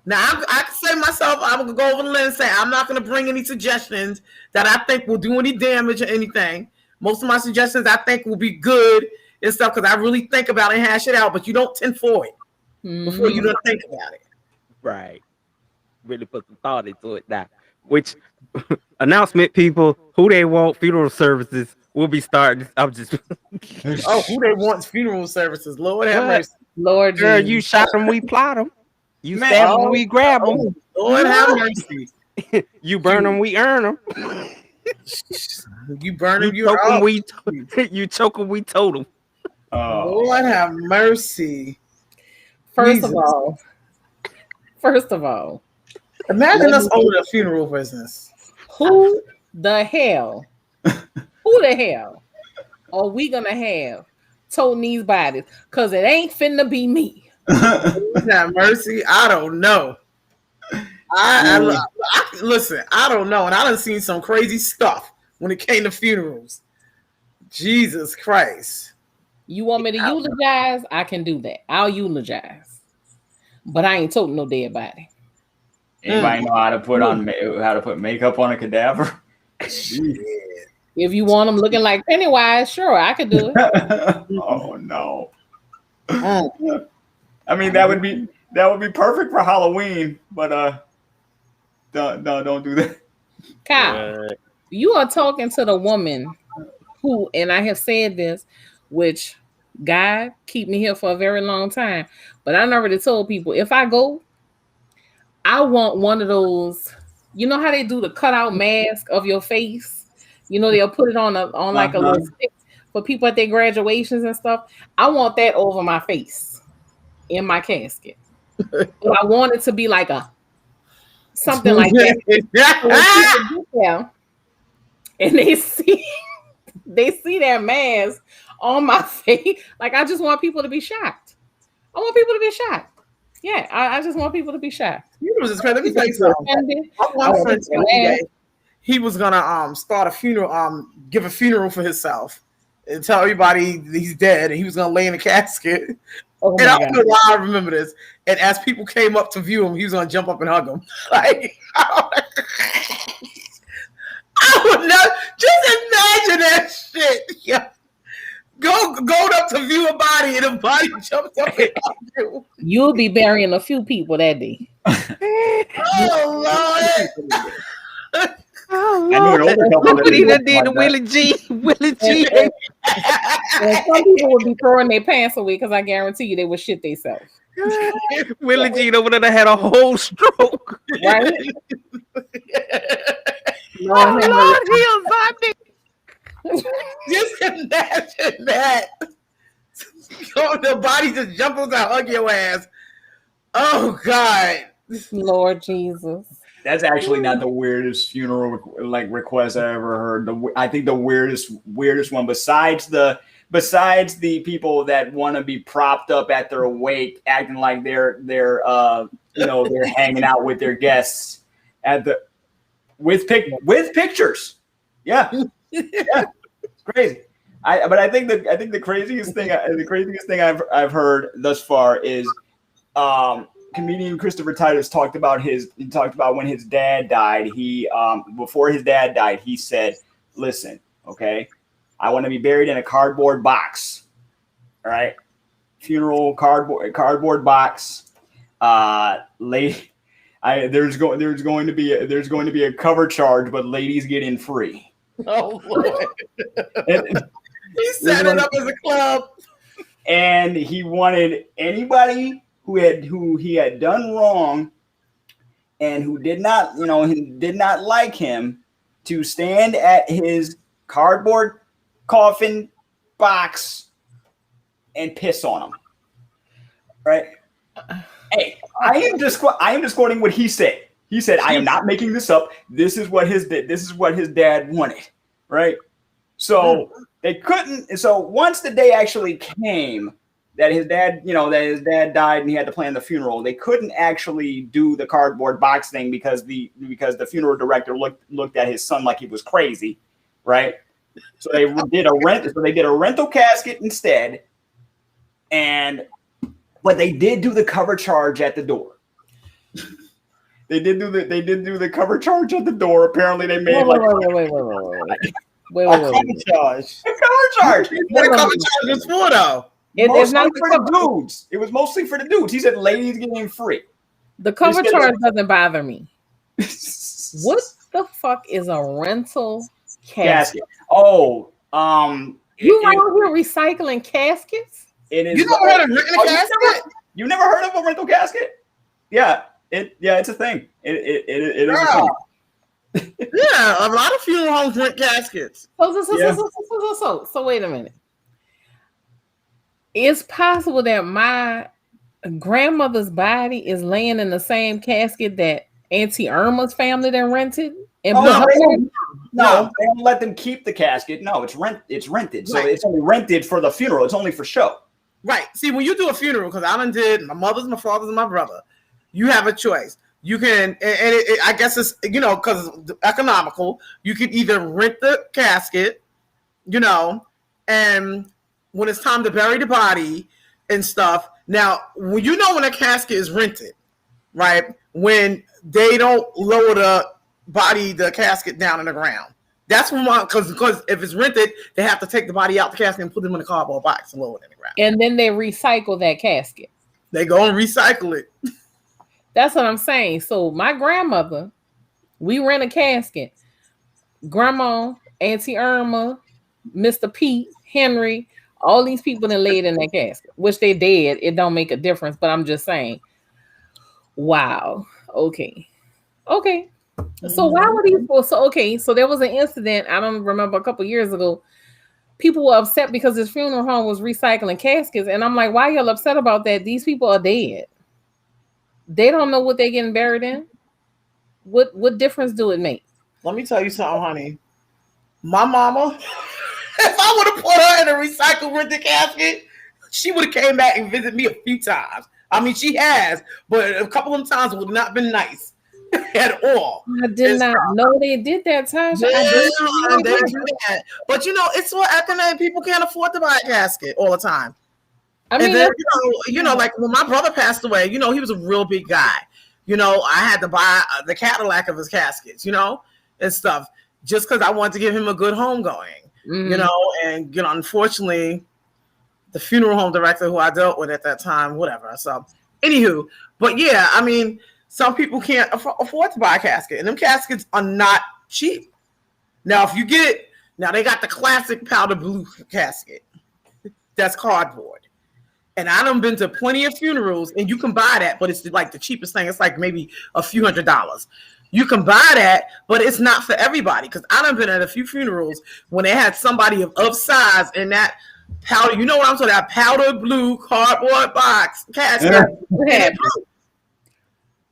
Now I can say myself, I'm gonna go over the list and say I'm not gonna bring any suggestions that I think will do any damage or anything. Most of my suggestions I think will be good and stuff because I really think about it and hash it out. But you don't 10-4 it before you don't think about it. Right. Really put some thought into it now. Which announcement, people, Who They Want funeral services will be starting. I'm just Who They Want funeral services. Lord have mercy. Lord, girl, you shot them, we plot them. You stab them, we grab them. Lord have mercy. You burn them, we earn them. You burn them, you choke them, you choke them, we told them. Lord have mercy. First of all, imagine us owning a funeral business. Who the hell are we gonna have toting these bodies? Because it ain't finna be me. Have mercy. I don't know. I listen, I don't know. And I done seen some crazy stuff when it came to funerals. Jesus Christ. You want me to eulogize? I can do that. I'll eulogize. But I ain't toting no dead body. Anybody know how to put makeup on a cadaver? If you want them looking like Pennywise, sure, I could do it. Oh no. I mean, that would be perfect for Halloween, but Don't do that. Kyle, you are talking to the woman who, and I have said this, which God keep me here for a very long time, but I already told people if I go, I want one of those. You know how they do the cutout mask of your face? You know they'll put it on like a little stick for people at their graduations and stuff. I want that over my face in my casket. But I want it to be like a something like that. So when people get there and they see that mask on my face, like I just want people to be shocked. I want people to be shocked. Yeah, I just want people to be shocked. You was just let me tell you something. My friend told me that he was gonna start a funeral, give a funeral for himself and tell everybody he's dead, and he was gonna lay in a casket. And I don't know why I remember this. And as people came up to view him, he was gonna jump up and hug them. Like I would not just imagine that shit. Yeah. Going up to view a body and a body jumps up and hugs you. You'll be burying a few people that day. Oh Lord. Oh, Lord. Look what he done did to Willie G. Willie G. And some people would be throwing their pants away because I guarantee you they would shit themselves. Willie G over there had a whole stroke. Right? Lord, he a zombie. Just imagine that. The body just jumps and hug your ass. Oh God. Lord Jesus. That's actually not the weirdest funeral request I ever heard. I think the weirdest one, besides the people that want to be propped up at their wake, acting like they're hanging out with their guests with pictures. Yeah, yeah, it's crazy. But I think the craziest thing I've heard thus far is comedian Christopher Titus talked about when his dad died. He before his dad died, he said, "Listen, okay, I want to be buried in a cardboard box. All right, funeral cardboard box. There's going to be a cover charge, but ladies get in free." Oh Lord! He set it up as a club, and he wanted anybody who he had done wrong and who did not like him to stand at his cardboard coffin box and piss on him. Right? Hey, I am just quoting what he said. He said, "I am not making this up. This is what his dad wanted." Right? So they couldn't. So once the day actually came that his dad died and he had to plan the funeral, they couldn't actually do the cardboard box thing because the funeral director looked at his son like he was crazy, right? So they did a rental casket instead, but they did do the cover charge at the door. They did do the cover charge at the door. Apparently, they made wait. Cover charge. A cover charge. What a cover charge is for though? It's not for the dudes. It was mostly for the dudes. He said ladies getting free. The cover charge doesn't bother me. What the fuck is a rental casket? Oh, you out here recycling caskets? It is. You never heard of renting a casket? You never heard of a rental casket? Yeah, it's a thing. It is a thing. Yeah, a lot of funeral homes rent caskets. So wait a minute. It's possible that my grandmother's body is laying in the same casket that Auntie Irma's family then rented. And no, they don't let them keep the casket. No, it's rented. So it's only rented for the funeral. It's only for show. Right. See, when you do a funeral, because I done did my mother's, my father's, and my brother, you have a choice. You can, I guess it's, because economical, you can either rent the casket, and when it's time to bury the body and stuff. Now, when a casket is rented, right? When they don't lower the casket down in the ground. That's when because if it's rented, they have to take the body out the casket and put them in a cardboard box and lower it in the ground. And then they recycle that casket. They go and recycle it. That's what I'm saying. So my grandmother We rent a casket. Grandma, Auntie Irma, Mr. Pete, Henry, all these people that laid in that casket, which they dead. It don't make a difference, but I'm just saying. Wow. Okay. Okay. So why were these people so there was an incident, I don't remember, a couple years ago. People were upset because this funeral home was recycling caskets. And I'm like, why y'all upset about that? These people are dead. They don't know what they're getting buried in. What difference do it make? Let me tell you something, honey. My mama, if I would have put her in a recycled rented casket, she would have came back and visited me a few times. I mean, she has, but a couple of times would not been nice at all. I did not know they did that, Tasha. Yeah, they do that. But you know, it's what economic people can't afford to buy a casket all the time. I mean, and then, you know, like when my brother passed away, you know, he was a real big guy. You know, I had to buy the Cadillac of his caskets, you know, and stuff, just because I wanted to give him a good home going, you know, and, you know, unfortunately, the funeral home director who I dealt with at that time, whatever. So, anywho, but yeah, I mean, some people can't afford to buy a casket, and them caskets are not cheap. Now, if you get it, now they got the classic powder blue casket. That's cardboard. And I done been to plenty of funerals, and you can buy that, but it's like the cheapest thing. It's like maybe a few $100s. You can buy that, but it's not for everybody. Because I done been at a few funerals when they had somebody of size in that powder. You know what I'm talking about? Powder blue cardboard box casket. Yeah.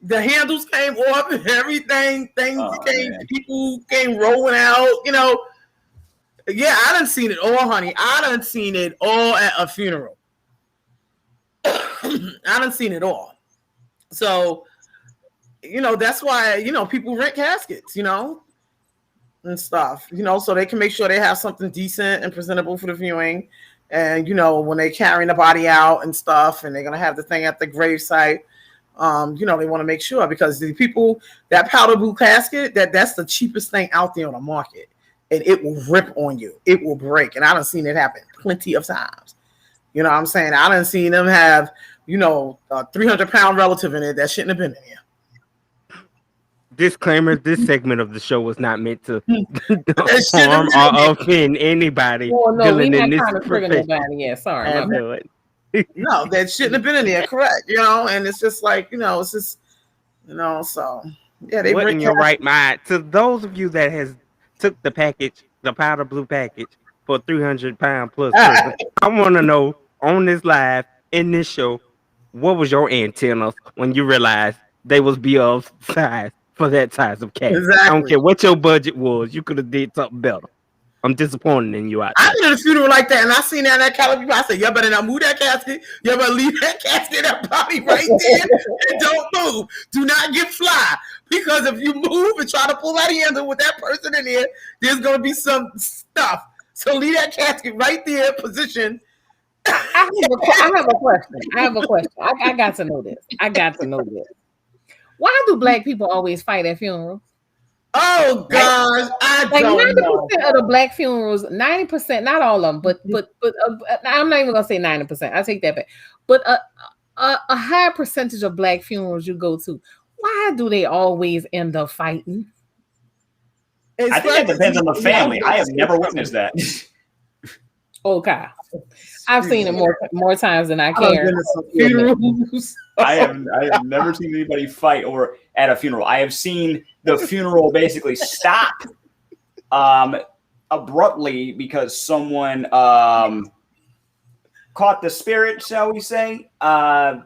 The handles came off and everything. People came rolling out. You know, yeah, I done seen it all, honey. I done seen it all at a funeral. I done seen it all. So, you know, that's why, you know, people rent caskets, you know, and stuff, you know, so they can make sure they have something decent and presentable for the viewing. And, you know, when they're carrying the body out and stuff, and they're going to have the thing at the gravesite, you know, they want to make sure, because the people, that powder blue casket, that's the cheapest thing out there on the market. And it will rip on you. It will break. And I done seen it happen plenty of times. You know what I'm saying? I done seen them have, you know, a 300-pound relative in it that shouldn't have been in here. Disclaimer, this segment of the show was not meant to harm or offend anybody. Well, no, we're not trying to trigger nobody. Yeah, sorry. No, that shouldn't have been in there, correct. You know, and it's just like, you know, it's just, you know, so, yeah. They what in your right mind? To those of you that has took the package, the powder blue package, for 300-pound plus person, I want to know, on this live, in this show, what was your antennas when you realized they was beyond size for that size of cat? Exactly. I don't care what your budget was. You could have did something better. I'm disappointed in you out there. I did a funeral like that, and I seen that caliber. I said, "You better not move that casket. You better leave that casket, that body right there, and don't move. Do not get fly, because if you move and try to pull that handle with that person in there, there's gonna be some stuff. So leave that casket right there, position." I have a question. I got to know this. Why do black people always fight at funerals? Oh gosh, I don't know. 90% of the black funerals, 90%, not all of them, but I'm not even gonna say 90%. I take that back. But a high percentage of black funerals you go to, why do they always end up fighting? I think it depends on the family. I have never witnessed that. Okay. I've seen it more times than I care. I have never seen anybody fight or at a funeral. I have seen the funeral basically stop abruptly because someone caught the spirit, shall we say? Yeah,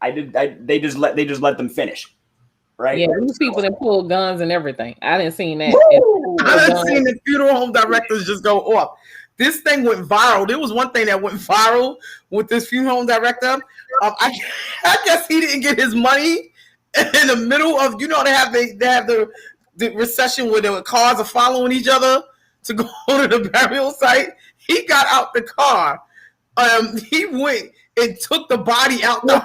they just let them finish. Right? Yeah, these people that pull guns and everything. I didn't see that. I didn't see the funeral home directors just go off. This thing went viral. There was one thing that went viral with this funeral home director. I guess he didn't get his money in the middle of, you know, they have the recession where the cars are following each other to go to the burial site. He got out the car. He went and took the body out. I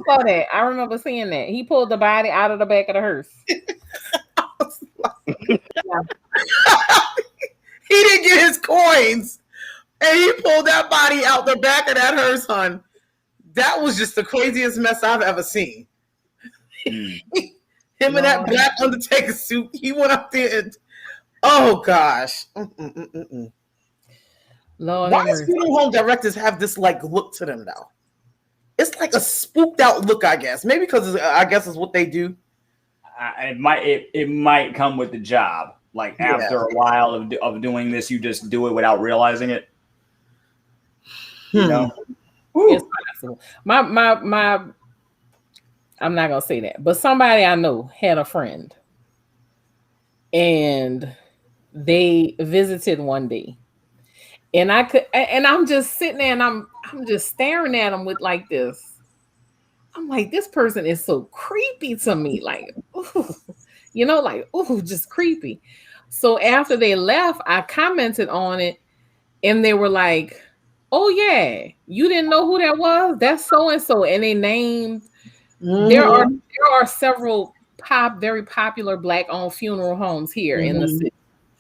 saw that. I remember seeing that. He pulled the body out of the back of the hearse. He didn't get his coins, and he pulled that body out the back of that hearse, hon. That was just the craziest mess I've ever seen. Him in that black Undertaker suit. He went up there and oh gosh. Lord, why does funeral home directors have this like look to them though? It's like a spooked out look, I guess. Maybe because I guess it's what they do. It might come with the job. Like after a while of doing this, you just do it without realizing it. You know, it's possible. My I'm not gonna say that, but somebody I know had a friend, and they visited one day, and I'm just sitting there and I'm just staring at them with like this. I'm like, this person is so creepy to me, like, ooh, you know, like, ooh, just creepy. So after they left, I commented on it, and they were like, "Oh yeah, you didn't know who that was? That's so and so." And they named. There are several very popular Black-owned funeral homes here in the city,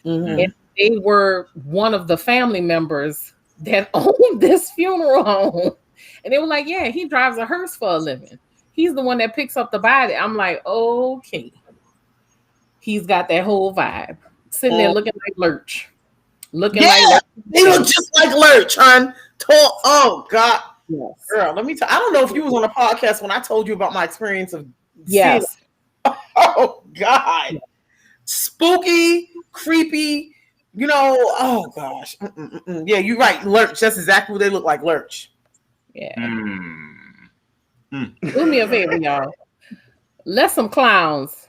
and they were one of the family members that owned this funeral home. And they were like, "Yeah, he drives a hearse for a living. He's the one that picks up the body." I'm like, "Okay." He's got that whole vibe, sitting there looking like Lurch, like they look just like Lurch, hon. Oh God, yes. Girl, let me tell. I don't know if you was on a podcast when I told you about my experience of seeing. Oh God, spooky, creepy. You know, oh gosh, yeah, you're right. Lurch. That's exactly what they look like. Lurch. Yeah. Do me a favor, y'all. Let some clowns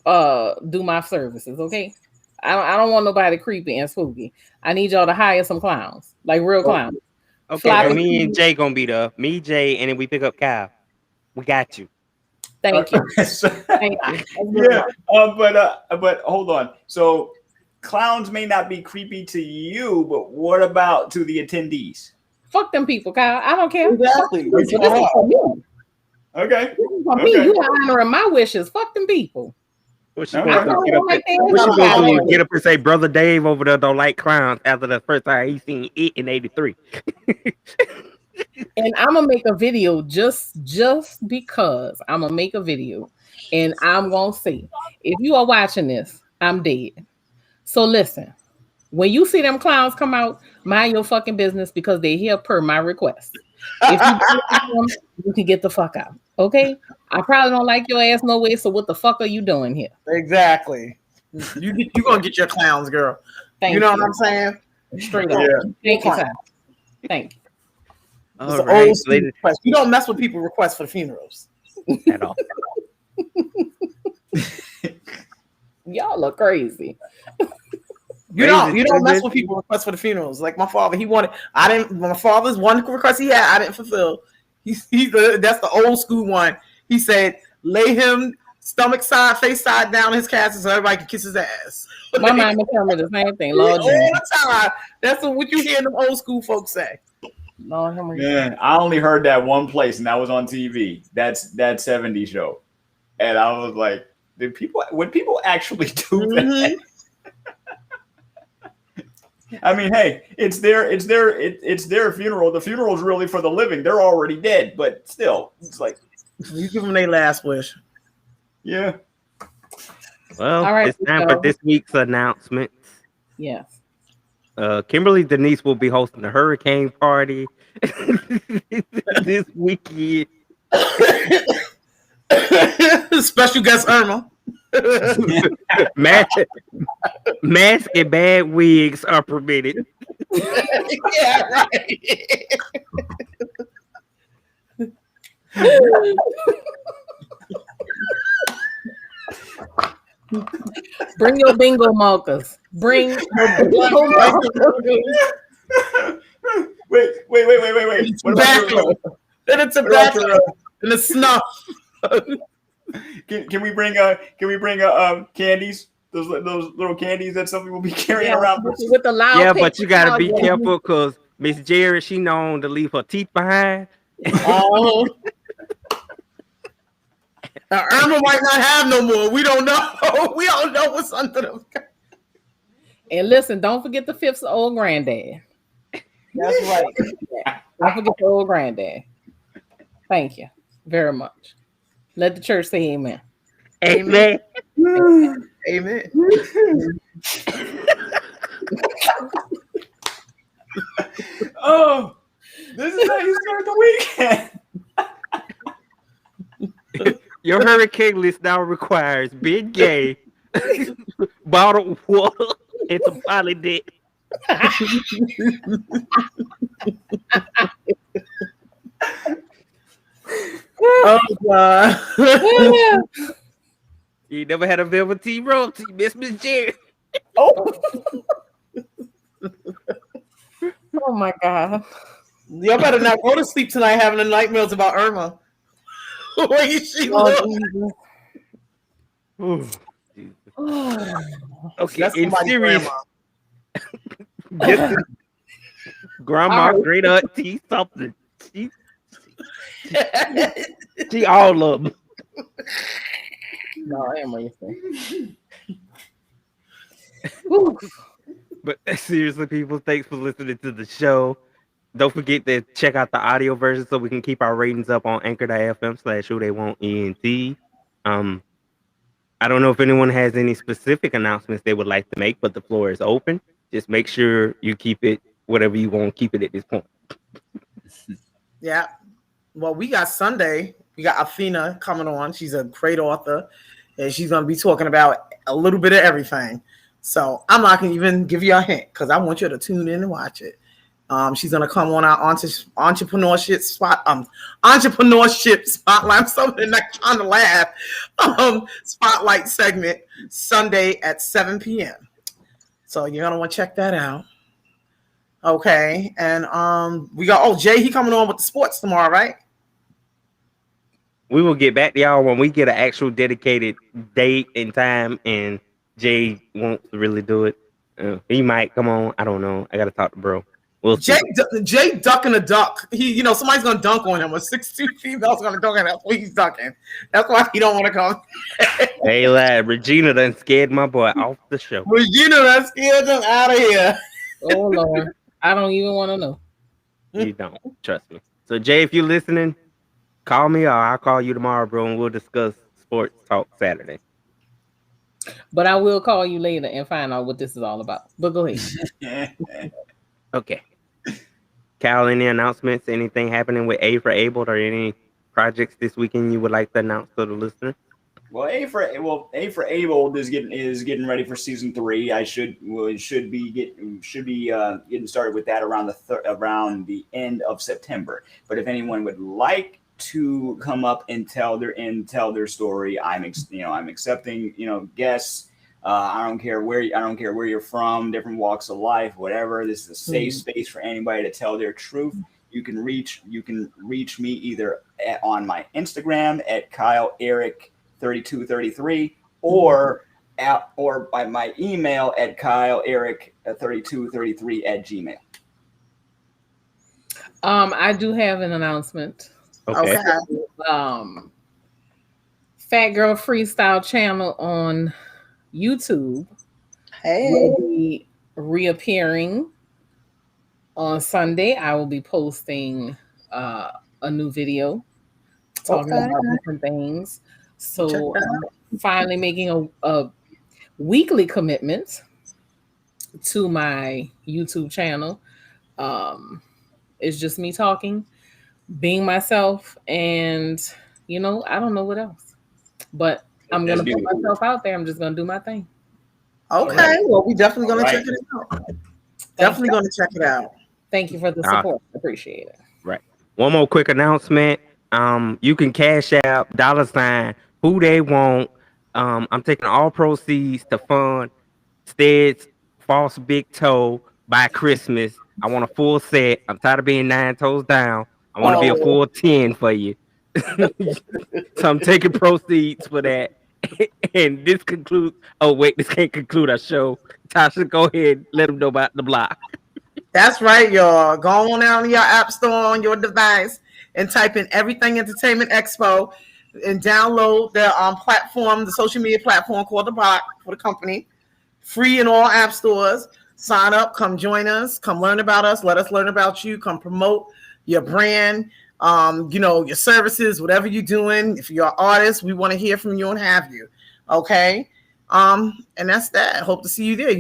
do my services, okay? I don't want nobody creepy and spooky. I need y'all to hire some clowns, like real clowns. Okay, well, me and Jay gonna be there. Me, Jay, and then we pick up Kyle. We got you. Thank you. Thank you. Yeah, but hold on. So clowns may not be creepy to you, but what about to the attendees? Fuck them people, Kyle. I don't care. Exactly. This is for me. Okay. This is for me. You are honoring my wishes. Fuck them people. What you supposed to do? Get up and say, "Brother Dave over there don't like clowns," after the first time he seen it in '83. And I'm gonna make a video just because I'm gonna make a video, and I'm gonna say, if you are watching this, I'm dead. So listen, when you see them clowns come out, mind your fucking business because they're here per my request. If you can get the fuck out, okay? I probably don't like your ass no way. So what the fuck are you doing here? Exactly. You gonna get your clowns, girl. You know what I'm saying? Straight up. Yeah. Thank you, Ty. Thank you. It's an old school request. You don't mess with people requests for funerals at all. Y'all look crazy. You don't mess with people requests for the funerals. Like my father, my father's one request he had, I didn't fulfill. That's the old school one. He said, lay him stomach side, face side down his casket so everybody can kiss his ass. My mama tell me the same thing. Lord, all the time. That's what you hear them old school folks say. Lord, man, I only heard that one place, and that was on TV. That's that 70s show, and I was like, would people actually do that? I mean, hey, it's their funeral. The funeral's really for the living. They're already dead, but still, it's like you give them their last wish. Yeah. Well, right, it's time for this week's announcements. Yes. Kimberly Denise will be hosting a hurricane party this weekend. Special guest Irma. Mask and bad wigs are permitted. Yeah, right. Bring your bingo markers. Bring your bingo markers. Wait. Then it's a tobacco and a snuff. Can we bring candies? Those little candies that some people be carrying around with the loud. Yeah, but you gotta be careful because Miss Jerry, she known to leave her teeth behind. Now Irma might not have no more. We don't know. We don't know what's under them. And listen, don't forget the fifth's old granddad. That's right. Don't forget the old granddad. Thank you very much. Let the church say amen. Amen. Amen. Oh, this is how you start the weekend. Your hurricane list now requires Big Gay, bottled water, and some poly dick. Oh God. You never had a velveteen rope, you miss Miss Jerry. Oh my God. Y'all better not go to sleep tonight having the nightmares about Irma. Way she look. Okay, That's in somebody's serious, grandma. grandma, great auntie, something. She all of them. No, I am what you say. But seriously, people, thanks for listening to the show. Don't forget to check out the audio version so we can keep our ratings up on anchor.fm/whodeywantent. I don't know if anyone has any specific announcements they would like to make, but the floor is open. Just make sure you keep it whatever you want to keep it at this point. Yeah. Well, we got Sunday. We got Athena coming on. She's a great author, and she's going to be talking about a little bit of everything. So I'm not going to even give you a hint because I want you to tune in and watch it. She's going to come on our entrepreneurship spotlight. I'm something not trying to laugh. Spotlight segment Sunday at 7 p.m. So you're going to want to check that out. Okay. And we got, Jay, he coming on with the sports tomorrow, right? We will get back to y'all when we get an actual dedicated date and time, and Jay wants to really do it. He might come on. I don't know. I got to talk to bro. We'll see. Jay ducking a duck. He, somebody's gonna dunk on him. A 6'2" female's gonna dunk on him. That's why he's ducking. That's why he don't want to come. Hey lad, Regina done scared my boy off the show. Regina done scared him out of here. Oh Lord, I don't even want to know. You don't trust me. So Jay, if you're listening, call me or I'll call you tomorrow, bro, and we'll discuss sports talk Saturday. But I will call you later and find out what this is all about. But go ahead. Okay. Cal, any announcements? Anything happening with A for Able or any projects this weekend you would like to announce to the listener? Well, A for Able is getting ready for season 3. I should be getting started with that around the end of September. But if anyone would like to come up and tell their story, I'm accepting guests. I don't care where you're from, different walks of life, whatever. This is a safe space for anybody to tell their truth. You can reach me either on my Instagram at KyleEric3233 or by my email at KyleEric3233@gmail. I do have an announcement. Okay. Fat Girl Freestyle channel on YouTube will be reappearing on Sunday. I will be posting a new video talking about different things. So finally making a weekly commitment to my YouTube channel. It's just me talking, being myself, and I don't know what else. But I'm going to put myself out there. I'm just going to do my thing. Okay. Well, we definitely going to check it out. Definitely going to check it out. Thank you for the support. I appreciate it. Right. One more quick announcement. You can cash out $who they want. I'm taking all proceeds to fund Stead's false big toe by Christmas. I want a full set. I'm tired of being 9 toes down. I want to be a full 10 for you. So I'm taking proceeds for that. And this concludes. Oh wait, this can't conclude our show. Tasha, go ahead. Let them know about the block. That's right, y'all. Go on out in your app store on your device and type in Everything Entertainment Expo and download the platform, the social media platform called The Block for the company. Free in all app stores. Sign up. Come join us. Come learn about us. Let us learn about you. Come promote your brand. your services, whatever you're doing. If you're an artist, we want to hear from you and have you. Okay. And that's that. Hope to see you there.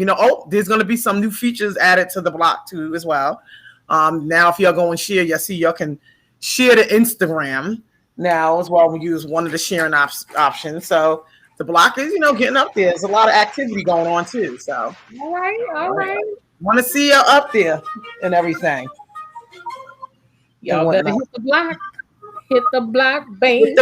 There's going to be some new features added to the block too as well. Now if y'all go and share, y'all can share the Instagram now as well. We use one of the sharing options. So the block is, getting up there. There's a lot of activity going on too. So all right. Want to see you up there and everything. Y'all better hit the block. Hit the block, baby. Hit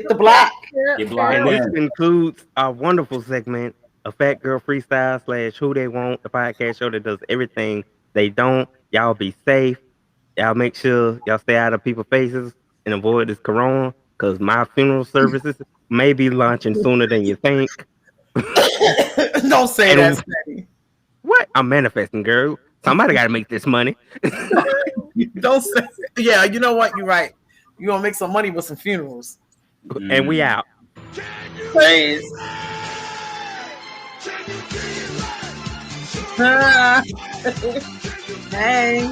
the block. And this includes our wonderful segment, a Fat Girl Freestyle / Who They Want, the podcast show that does everything they don't. Y'all be safe. Y'all make sure y'all stay out of people's faces and avoid this corona, because my funeral services may be launching sooner than you think. Don't say that, Steady. What? I'm manifesting, girl. Somebody got to make this money. Don't say. Yeah, you know what? You're right. You're going to make some money with some funerals. And we out. Please. Hey.